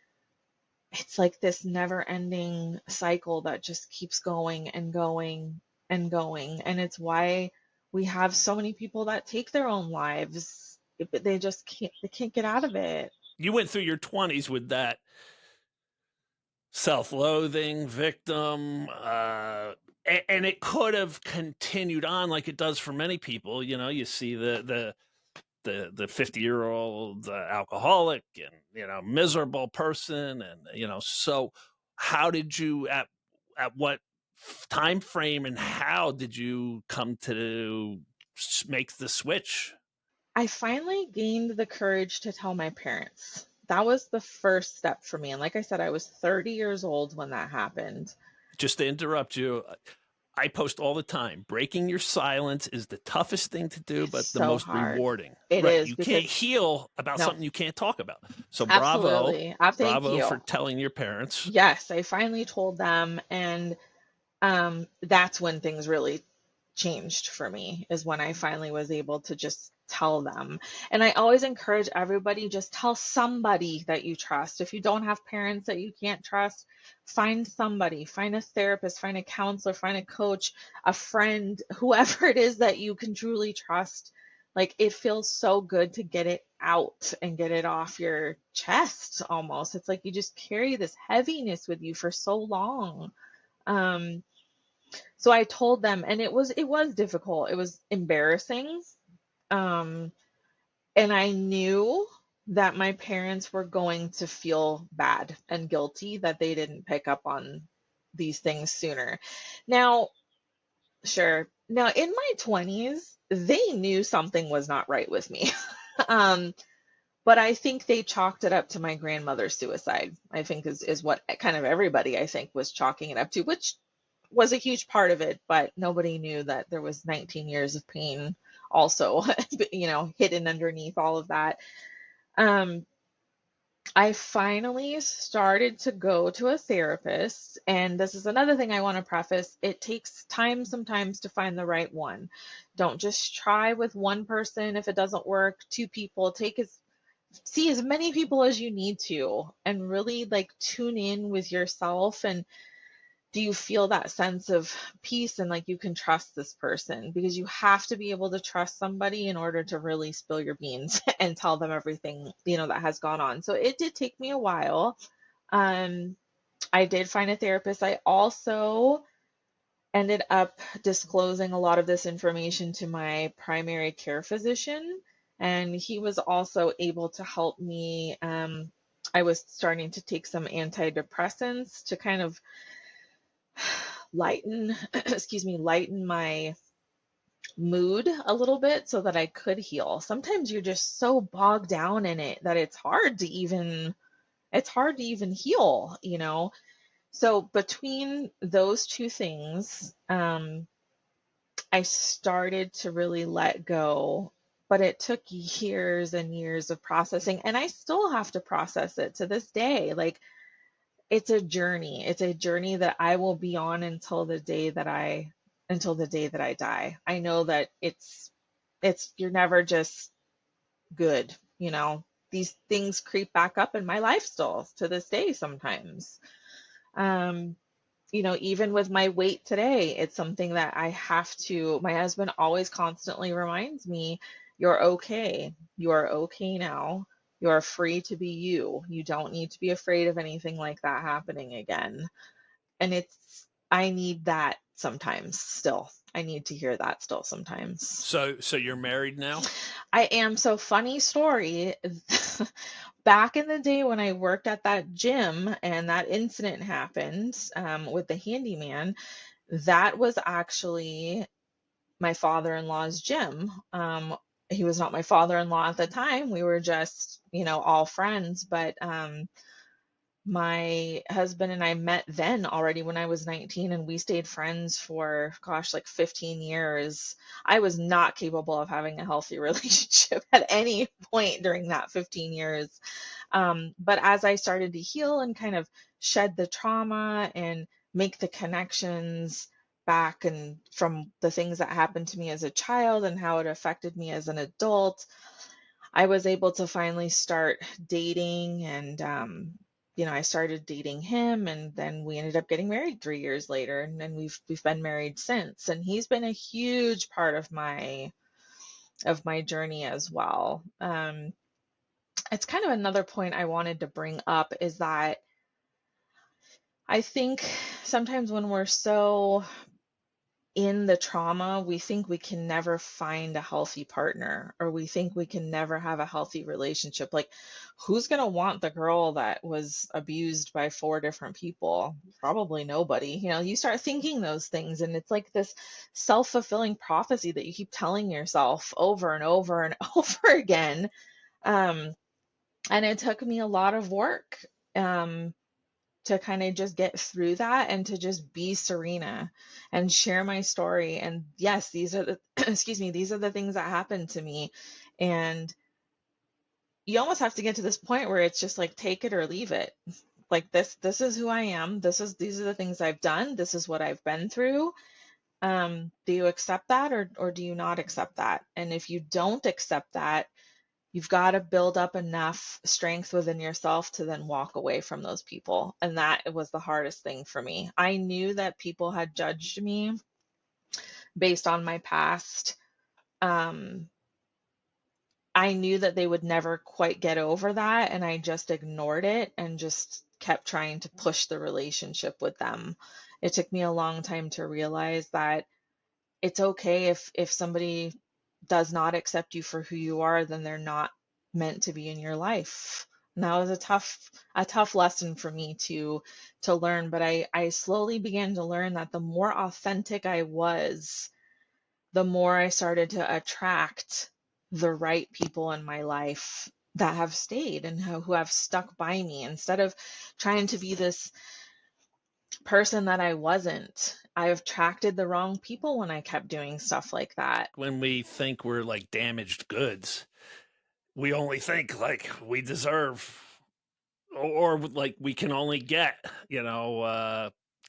it's like this never ending cycle that just keeps going and going and going. And it's why we have so many people that take their own lives, but they can't get out of it. You went through your 20s with that self-loathing, victim, and it could have continued on like it does for many people. You see the 50-year-old alcoholic and miserable person, and so how did you at what time frame and how did you come to make the switch? I finally gained the courage to tell my parents. That was the first step for me. And like I said, I was 30 years old when that happened. Just to interrupt you, I post all the time. Breaking your silence is the toughest thing to do, It's but the so most hard. rewarding. It Right. is You can't because, heal about no, something you can't talk about. So bravo. absolutely. Thank Bravo you. for telling your parents. Yes, I finally told them, and that's when things really changed for me, is when I finally was able to just tell them. And I always encourage everybody, just tell somebody that you trust. If you don't have parents that you can't trust, find somebody, find a therapist, find a counselor, find a coach, a friend, whoever it is that you can truly trust. Like it feels so good to get it out and get it off your chest almost. It's like you just carry this heaviness with you for so long. Um, so I told them, and it was difficult. It was embarrassing. Um, and I knew that my parents were going to feel bad and guilty that they didn't pick up on these things sooner. Now, sure. Now, in my 20s, they knew something was not right with me. Um, but I think they chalked it up to my grandmother's suicide, I think is what kind of everybody I think was chalking it up to, which was a huge part of it, but nobody knew that there was 19 years of pain also, hidden underneath all of that. Um, I finally started to go to a therapist, and this is another thing I want to preface. It takes time sometimes to find the right one. Don't just try with one person if it doesn't work, two people. See as many people as you need to and really like tune in with yourself, and do you feel that sense of peace and like you can trust this person, because you have to be able to trust somebody in order to really spill your beans and tell them everything that has gone on. So it did take me a while. um I did find a therapist. I also ended up disclosing a lot of this information to my primary care physician, and he was also able to help me. I was starting to take some antidepressants to kind of lighten lighten my mood a little bit so that I could heal. Sometimes you're just so bogged down in it that it's hard to even heal. So between those two things, I started to really let go, but it took years and years of processing, and I still have to process it to this day. Like it's a journey. It's a journey that I will be on until the day that I die. I know that it's you're never just good, you know. These things creep back up in my life still to this day sometimes. Um, even with my weight today, it's something that my husband always constantly reminds me, you're okay. You're okay now. You're free to be you. You don't need to be afraid of anything like that happening again. And I need that sometimes still. I need to hear that still sometimes. So you're married now? I am. So funny story. Back in the day when I worked at that gym and that incident happened with the handyman, that was actually my father-in-law's gym. He was not my father-in-law at the time. We were just, all friends. But my husband and I met then already when I was 19, and we stayed friends for, gosh, like 15 years. I was not capable of having a healthy relationship at any point during that 15 years. But as I started to heal and kind of shed the trauma and make the connections back and from the things that happened to me as a child and how it affected me as an adult, I was able to finally start dating, and I started dating him, and then we ended up getting married 3 years later, and then we've been married since. And he's been a huge part of my journey as well. It's kind of another point I wanted to bring up is that I think sometimes when we're so in the trauma, we think we can never find a healthy partner, or we think we can never have a healthy relationship. Like, who's going to want the girl that was abused by 4 different people? Probably nobody. You start thinking those things, and it's like this self-fulfilling prophecy that you keep telling yourself over and over and over again. Um, and it took me a lot of work. To kind of just get through that and to just be Serena and share my story. And yes, these are the excuse me, these are the things that happened to me. And you almost have to get to this point where it's just like take it or leave it. Like this is who I am. These are the things I've done. This is what I've been through. Do you accept that, or do you not accept that? And if you don't accept that, you've got to build up enough strength within yourself to then walk away from those people. And that was the hardest thing for me. I knew that people had judged me based on my past. Um, I knew that they would never quite get over that, and I just ignored it and just kept trying to push the relationship with them. It took me a long time to realize that it's okay if somebody does not accept you for who you are, then they're not meant to be in your life. And that was a tough lesson for me to learn, but I slowly began to learn that the more authentic I was, the more I started to attract the right people in my life that have stayed and who have stuck by me instead of trying to be this person that I wasn't. I attracted the wrong people when I kept doing stuff like that. When we think we're like damaged goods, we only think like we deserve or like we can only get,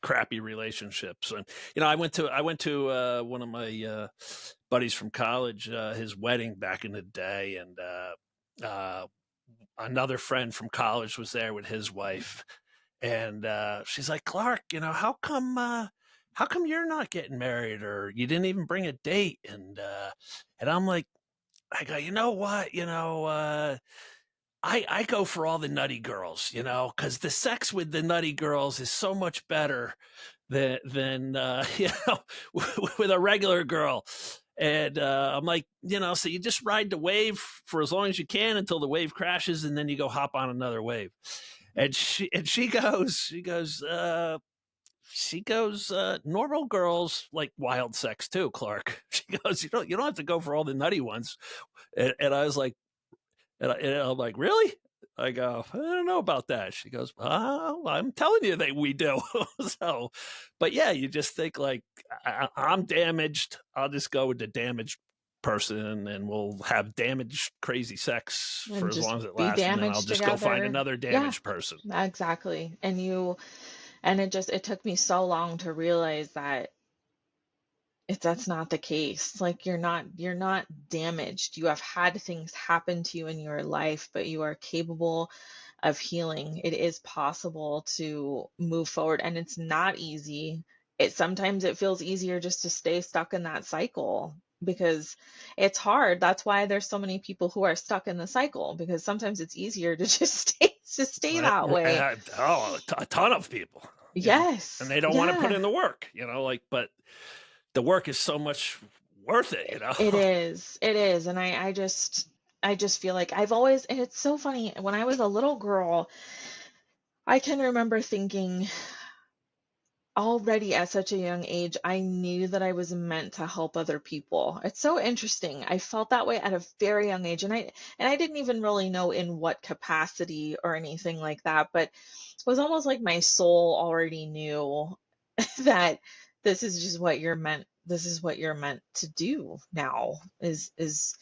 crappy relationships. And I went to one of my buddies from college, his wedding back in the day, and another friend from college was there with his wife, and she's like, Clark, how come you're not getting married, or you didn't even bring a date? And I'm like, I go, you know what, I go for all the nutty girls, because the sex with the nutty girls is so much better than with a regular girl. And I'm like, so you just ride the wave for as long as you can until the wave crashes, and then you go hop on another wave. And she goes, normal girls like wild sex too, Clark. She goes, you don't have to go for all the nutty ones. And I was like, and I'm like, really? I go, I don't know about that. She goes, oh, I'm telling you that we do. So, but yeah, you just think like, I'm damaged. I'll just go with the damaged person, and we'll have damaged, crazy sex for And as just long as it be lasts. And then I'll damaged just go find together. another Yeah, damaged person. exactly. And it took me so long to realize that that's not the case. Like you're not damaged. You have had things happen to you in your life, but you are capable of healing. It is possible to move forward, and it's not easy. Sometimes it feels easier just to stay stuck in that cycle because it's hard. That's why there's so many people who are stuck in the cycle, because sometimes it's easier to just stay that way. A ton of people, and Yes. they don't want to put Yeah. in the work, but the work is so much worth it, It is. It is. And I just feel like and it's so funny. When I was a little girl, I can remember thinking already at such a young age, I knew that I was meant to help other people. It's so interesting. I felt that way at a very young age, and I didn't even really know in what capacity or anything like that, but it was almost like my soul already knew that this is what you're meant to do now, is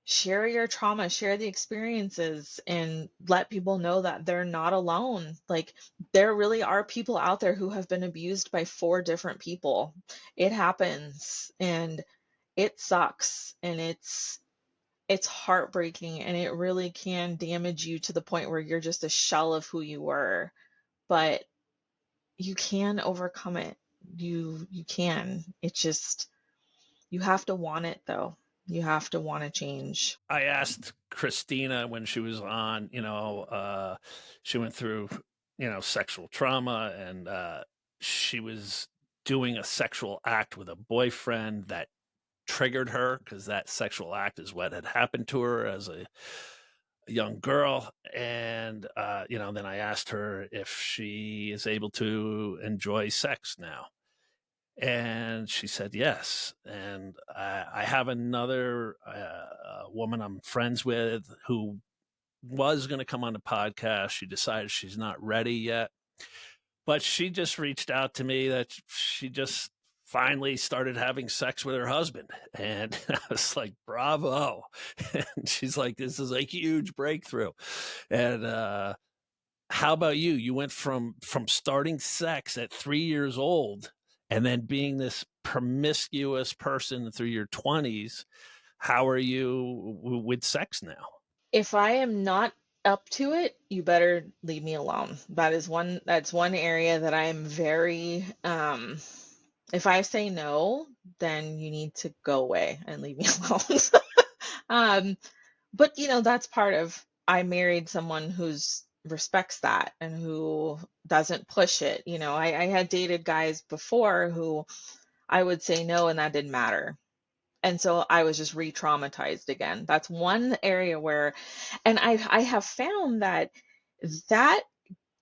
share your trauma, share the experiences, and let people know that they're not alone. Like, there really are people out there who have been abused by four different people. It happens, and it sucks, and it's heartbreaking, and it really can damage you to the point where you're just a shell of who you were. But you can overcome it. You can. It's just, you have to want it, though. You have to want to change. I asked Christina when she was on, she went through, sexual trauma, and she was doing a sexual act with a boyfriend that triggered her because that sexual act is what had happened to her as a young girl. And, then I asked her if she is able to enjoy sex now. And she said yes. And I have another woman I'm friends with who was going to come on the podcast. She decided she's not ready yet, but she just reached out to me that she just finally started having sex with her husband. And I was like, bravo. And she's like, this is a huge breakthrough. And how about you? You went from starting sex at 3 years old and then being this promiscuous person through your 20s. How are you with sex now? If I am not up to it, you better leave me alone. That's one area that I am very if I say no, then you need to go away and leave me alone. Um, but that's part of, I married someone who's respects that and who doesn't push it. I had dated guys before who I would say no and that didn't matter. And so I was just re-traumatized again. That's one area where, and I have found that that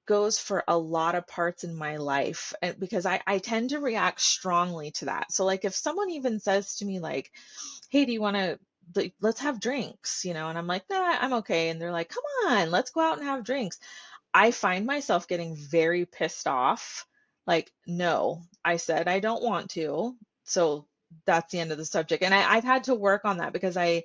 goes for a lot of parts in my life, and because I tend to react strongly to that. So like if someone even says to me like, hey, do you want to, let's have drinks, and I'm like, nah, I'm okay. And they're like, come on, let's go out and have drinks. I find myself getting very pissed off. Like, no, I said I don't want to. So that's the end of the subject. And I've had to work on that because I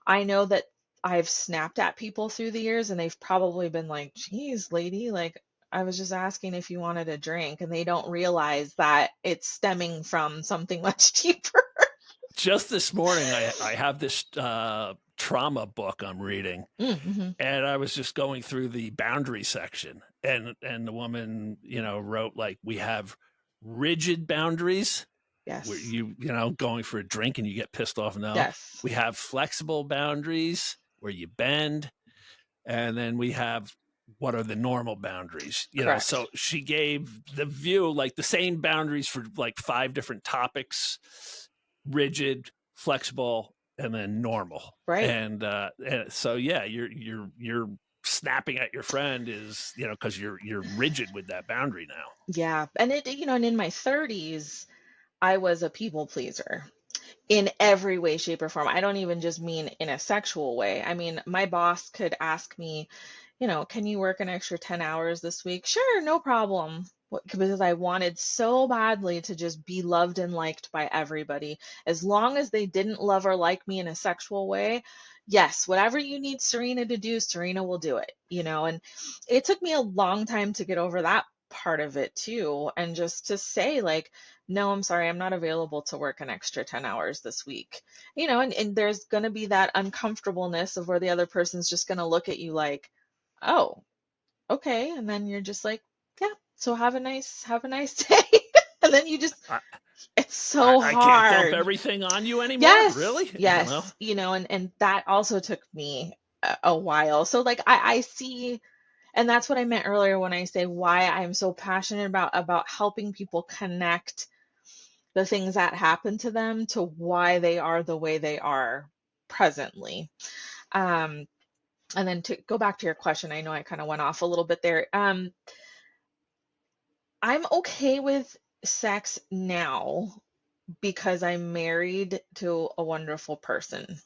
know that I've snapped at people through the years and they've probably been like, geez, lady, like I was just asking if you wanted a drink. And they don't realize that it's stemming from something much deeper. Just this morning, I have this trauma book I'm reading, Mm-hmm. and I was just going through the boundary section, and the woman, wrote like, we have rigid boundaries where Yes. going for a drink and you get pissed off. No, Yes. we have flexible boundaries where you bend, and then we have what are the normal boundaries. Correct. So she gave the view like the same boundaries for like 5 different topics: rigid, flexible, and then normal. Right. And so yeah, you're snapping at your friend is, because you're rigid with that boundary now. Yeah. And and in my 30s, I was a people pleaser in every way, shape, or form. I don't even just mean in a sexual way. I mean, my boss could ask me, can you work an extra 10 hours this week? Sure, no problem. Because I wanted so badly to just be loved and liked by everybody. As long as they didn't love or like me in a sexual way, yes, whatever you need Serena to do, Serena will do it. And it took me a long time to get over that part of it too. And just to say, like, no, I'm sorry, I'm not available to work an extra 10 hours this week. And there's going to be that uncomfortableness of where the other person's just going to look at you like, oh, okay. And then you're just like, yeah, so have a nice day. And then you just, I, it's I, so I can't dump hard. everything on you anymore, Yes, really. yes. And that also took me a while. So like I see, and that's what I meant earlier when I say why I'm so passionate about helping people connect the things that happen to them to why they are the way they are presently. Um, and then to go back to your question, I know I kind of went off a little bit there. I'm okay with sex now because I'm married to a wonderful person.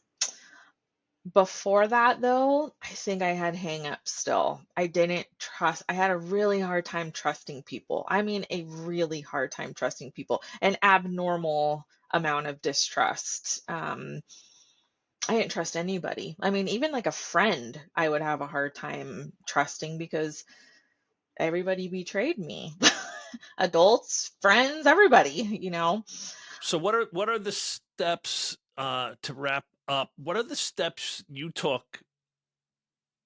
Before that, though, I think I had hang-ups still. I didn't trust, I had a really hard time trusting people. I mean, a really hard time trusting people, an abnormal amount of distrust. I didn't trust anybody. I mean, even like a friend, I would have a hard time trusting because everybody betrayed me. Adults, friends, everybody. So what are the steps, to wrap up? What are the steps you took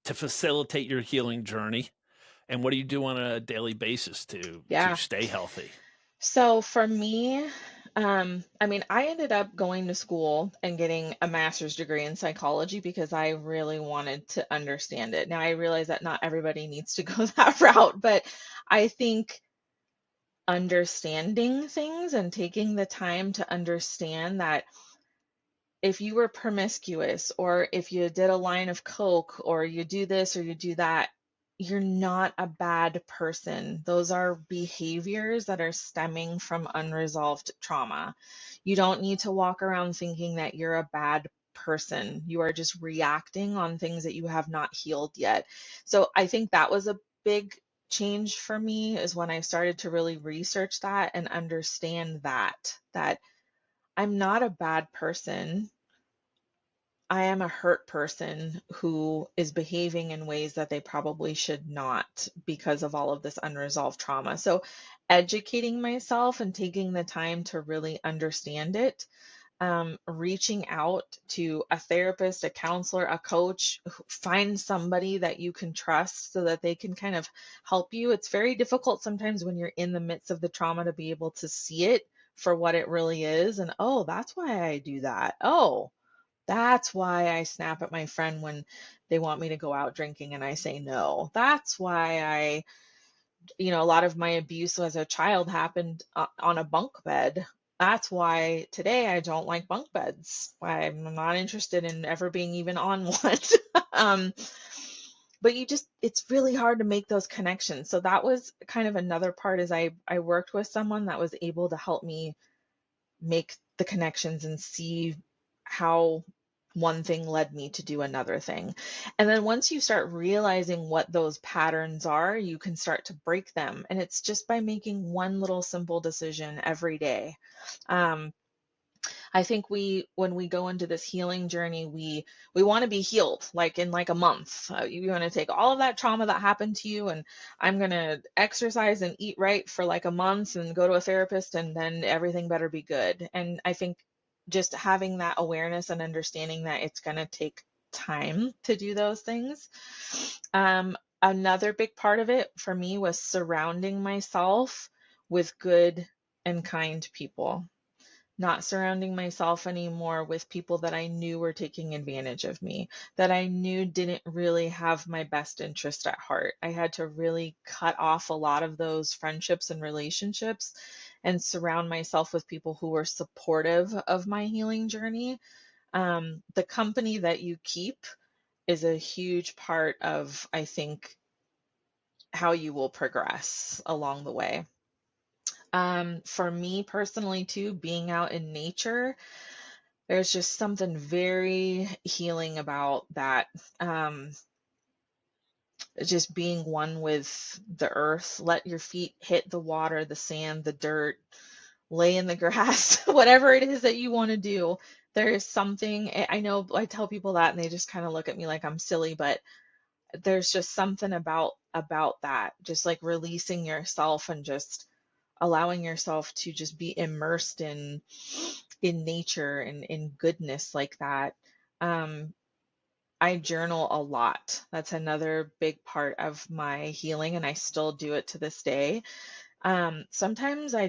to facilitate your healing journey, and what do you do on a daily basis to Yeah. stay healthy? So for me, I mean, I ended up going to school and getting a master's degree in psychology because I really wanted to understand it. Now, I realize that not everybody needs to go that route, but I think understanding things and taking the time to understand that if you were promiscuous or if you did a line of coke or you do this or you do that, you're not a bad person. Those are behaviors that are stemming from unresolved trauma. You don't need to walk around thinking that you're a bad person. You are just reacting on things that you have not healed yet. So I think that was a big change for me is when I started to really research that and understand that I'm not a bad person. I am a hurt person who is behaving in ways that they probably should not because of all of this unresolved trauma. So, educating myself and taking the time to really understand it, reaching out to a therapist, a counselor, a coach, find somebody that you can trust so that they can kind of help you. It's very difficult sometimes when you're in the midst of the trauma to be able to see it for what it really is. And, oh, that's why I do that. Oh, That's why I snap at my friend when they want me to go out drinking and I say no. That's why a lot of my abuse as a child happened on a bunk bed. That's why today I don't like bunk beds. I'm not interested in ever being even on one. um, but it's really hard to make those connections. So that was kind of another part is I worked with someone that was able to help me make the connections and see how one thing led me to do another thing. And then once you start realizing what those patterns are, you can start to break them. And it's just by making one little simple decision every day. Um, I think when we go into this healing journey, we want to be healed like in like a month. You want to take all of that trauma that happened to you, and I'm going to exercise and eat right for like a month and go to a therapist, and then everything better be good. And I think just having that awareness and understanding that it's going to take time to do those things. Another big part of it for me was surrounding myself with good and kind people, not surrounding myself anymore with people that I knew were taking advantage of me, that I knew didn't really have my best interest at heart. I had to really cut off a lot of those friendships and relationships and surround myself with people who were supportive of my healing journey. The company that you keep is a huge part of, I think, how you will progress along the way. For me personally, too, being out in nature, there's just something very healing about that. Um, just being one with the earth, let your feet hit the water, the sand, the dirt, lay in the grass, whatever it is that you want to do. There is something, I know I tell people that and they just kind of look at me like I'm silly, but there's just something about that, just like releasing yourself and just allowing yourself to just be immersed in nature and in goodness like that. Um, I journal a lot. That's another big part of my healing, and I still do it to this day. Sometimes I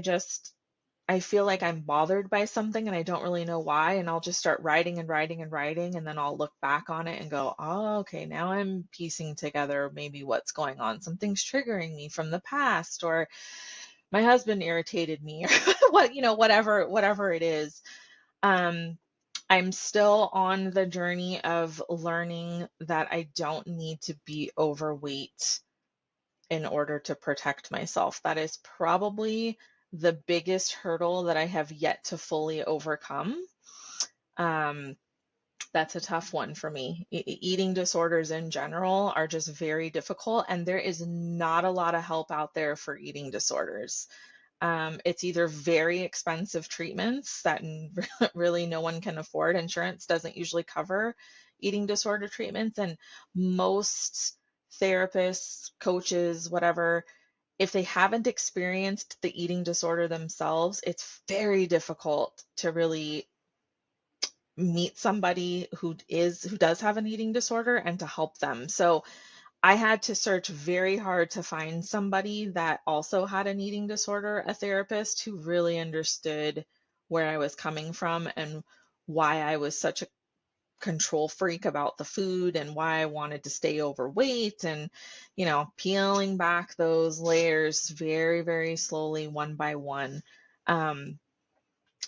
feel like I'm bothered by something and I don't really know why, and I'll just start writing and writing and writing, and then I'll look back on it and go, oh, okay, now I'm piecing together maybe what's going on. Something's triggering me from the past, or my husband irritated me, or whatever it is. Um, I'm still on the journey of learning that I don't need to be overweight in order to protect myself. That is probably the biggest hurdle that I have yet to fully overcome. Um, that's a tough one for me. Eating disorders in general are just very difficult, and there is not a lot of help out there for eating disorders. It's either very expensive treatments that really no one can afford. Insurance doesn't usually cover eating disorder treatments, and most therapists, coaches, whatever, if they haven't experienced the eating disorder themselves, it's very difficult to really meet somebody who does have an eating disorder and to help them. So I had to search very hard to find somebody that also had an eating disorder, a therapist who really understood where I was coming from and why I was such a control freak about the food and why I wanted to stay overweight, and, peeling back those layers very, very slowly, one by one. Um,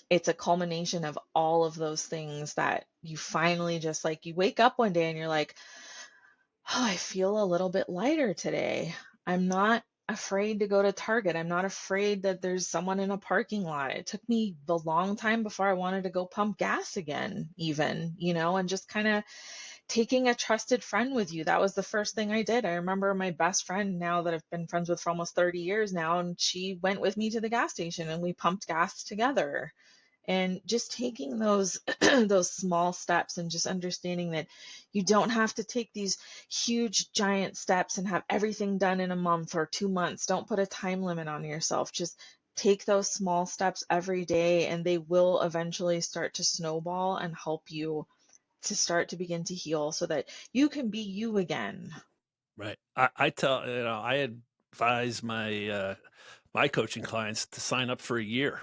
it's a culmination of all of those things that you finally just like, you wake up one day and you're like, oh, I feel a little bit lighter today. I'm not afraid to go to Target. I'm not afraid that there's someone in a parking lot. It took me a long time before I wanted to go pump gas again, even, and just kind of taking a trusted friend with you. That was the first thing I did. I remember my best friend now that I've been friends with for almost 30 years now, and she went with me to the gas station and we pumped gas together. And just taking those those small steps and just understanding that you don't have to take these huge giant steps and have everything done in a month or 2 months. Don't put a time limit on yourself. Just take those small steps every day, and they will eventually start to snowball and help you to start to begin to heal so that you can be you again. Right. I tell I advise my my coaching clients to sign up for a year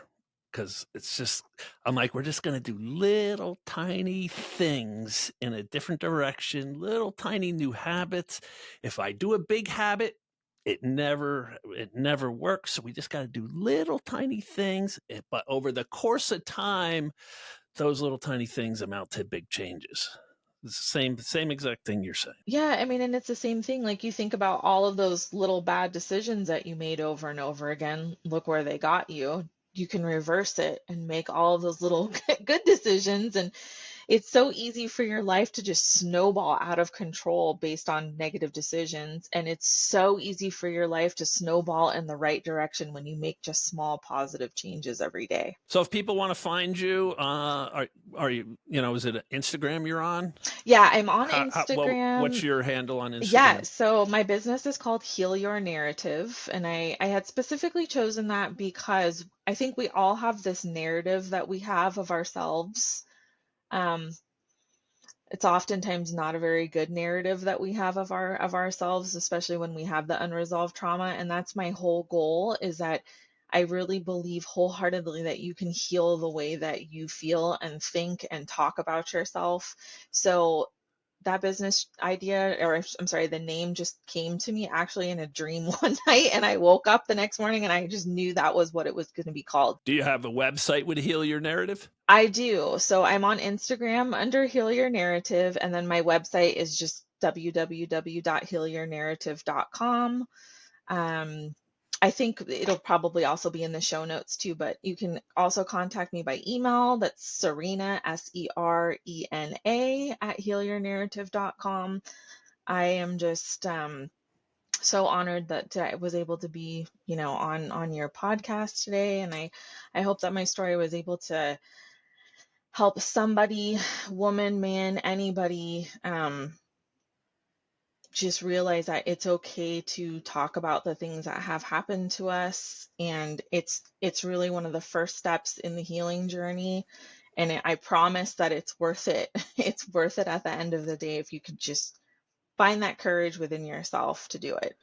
because it's just, I'm like, we're just going to do little tiny things in a different direction, little tiny new habits. If I do a big habit, it never works. So we just got to do little tiny things. But over the course of time, those little tiny things amount to big changes. It's the same exact thing you're saying. Yeah, I mean, and it's the same thing. Like you think about all of those little bad decisions that you made over and over again. Look where they got you. You can reverse it and make all of those little good decisions. And it's so easy for your life to just snowball out of control based on negative decisions. And it's so easy for your life to snowball in the right direction when you make just small positive changes every day. So if people want to find you, are you, is it Instagram you're on? Yeah, I'm on What's Instagram. your handle on Yeah, Instagram? so my business is called Heal Your Narrative. And I had specifically chosen that because I think we all have this narrative that we have of ourselves. Um, it's oftentimes not a very good narrative that we have of ourselves, especially when we have the unresolved trauma. And that's my whole goal, is that I really believe wholeheartedly that you can heal the way that you feel and think and talk about yourself. So that business idea, or I'm sorry, the name just came to me actually in a dream one night, and I woke up the next morning and I just knew that was what it was going to be called. Do you have a website with Heal Your Narrative? I do. So I'm on Instagram under Heal Your Narrative, and then my website is just www.healyournarrative.com. I think it'll probably also be in the show notes too, but you can also contact me by email. That's Serena, SERENA, at healyournarrative.com. I am just so honored that I was able to be, on your podcast today. And I hope that my story was able to help somebody, woman, man, anybody, just realize that it's okay to talk about the things that have happened to us. And it's really one of the first steps in the healing journey. And I promise that it's worth it. It's worth it at the end of the day if you could just find that courage within yourself to do it.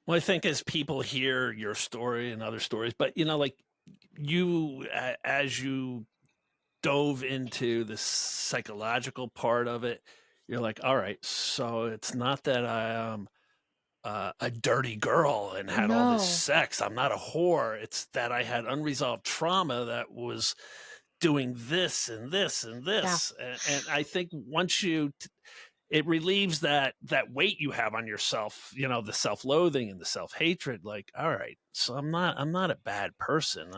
Well, I think as people hear your story and other stories, but like you, as you dove into the psychological part of it, you're like, all right, so it's not that I am a dirty girl and had all this No. sex. I'm not a whore. It's that I had unresolved trauma that was doing this and this and Yeah. this. And I think once it relieves that weight you have on yourself, the self-loathing and the self-hatred. Like, all right, so I'm not a bad person.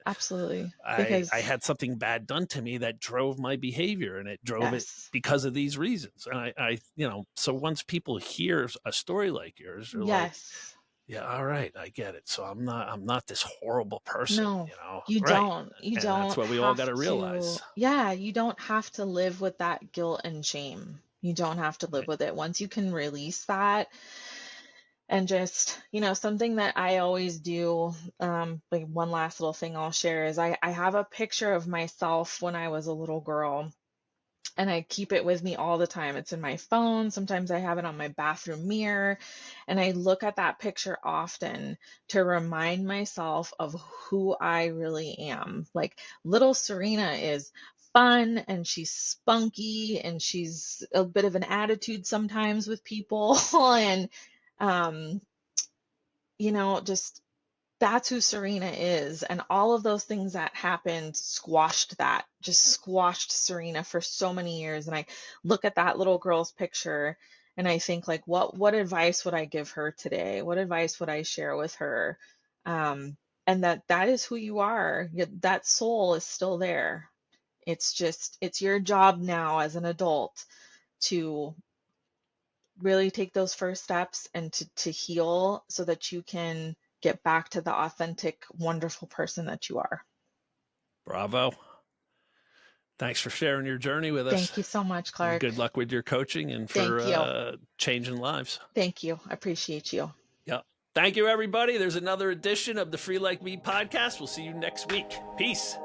Absolutely. I Because had something bad done to me that drove my behavior, and it drove it yes. because of these reasons. And I so once people hear a story like yours, they're like, Yes. yeah, all right, I get it. So I'm not this horrible person, No, you right? don't. You And that's don't what we all got have to realize. to, yeah, you don't have to live with that guilt and shame. You don't have to live Right. with it. Once you can release that, and just, something that I always do, like one last little thing I'll share is I have a picture of myself when I was a little girl. And I keep it with me all the time. It's in my phone. Sometimes I have it on my bathroom mirror. And I look at that picture often to remind myself of who I really am. Like little Serena is fun and she's spunky and she's a bit of an attitude sometimes with people. And, um, just that's who Serena is. And all of those things that happened just squashed Serena for so many years. And I look at that little girl's picture and I think like, what advice would I give her today? What advice would I share with her? And that is who you are. That soul is still there. It's your job now as an adult to really take those first steps and to heal so that you can get back to the authentic, wonderful person that you are. Bravo. Thanks for sharing your journey with us. Thank you so much, And Clark. good luck with your coaching and Thank you. for changing lives. Thank you. I appreciate you. Yeah. Thank you, everybody. There's another edition of the Free Like Me podcast. We'll see you next week. Peace.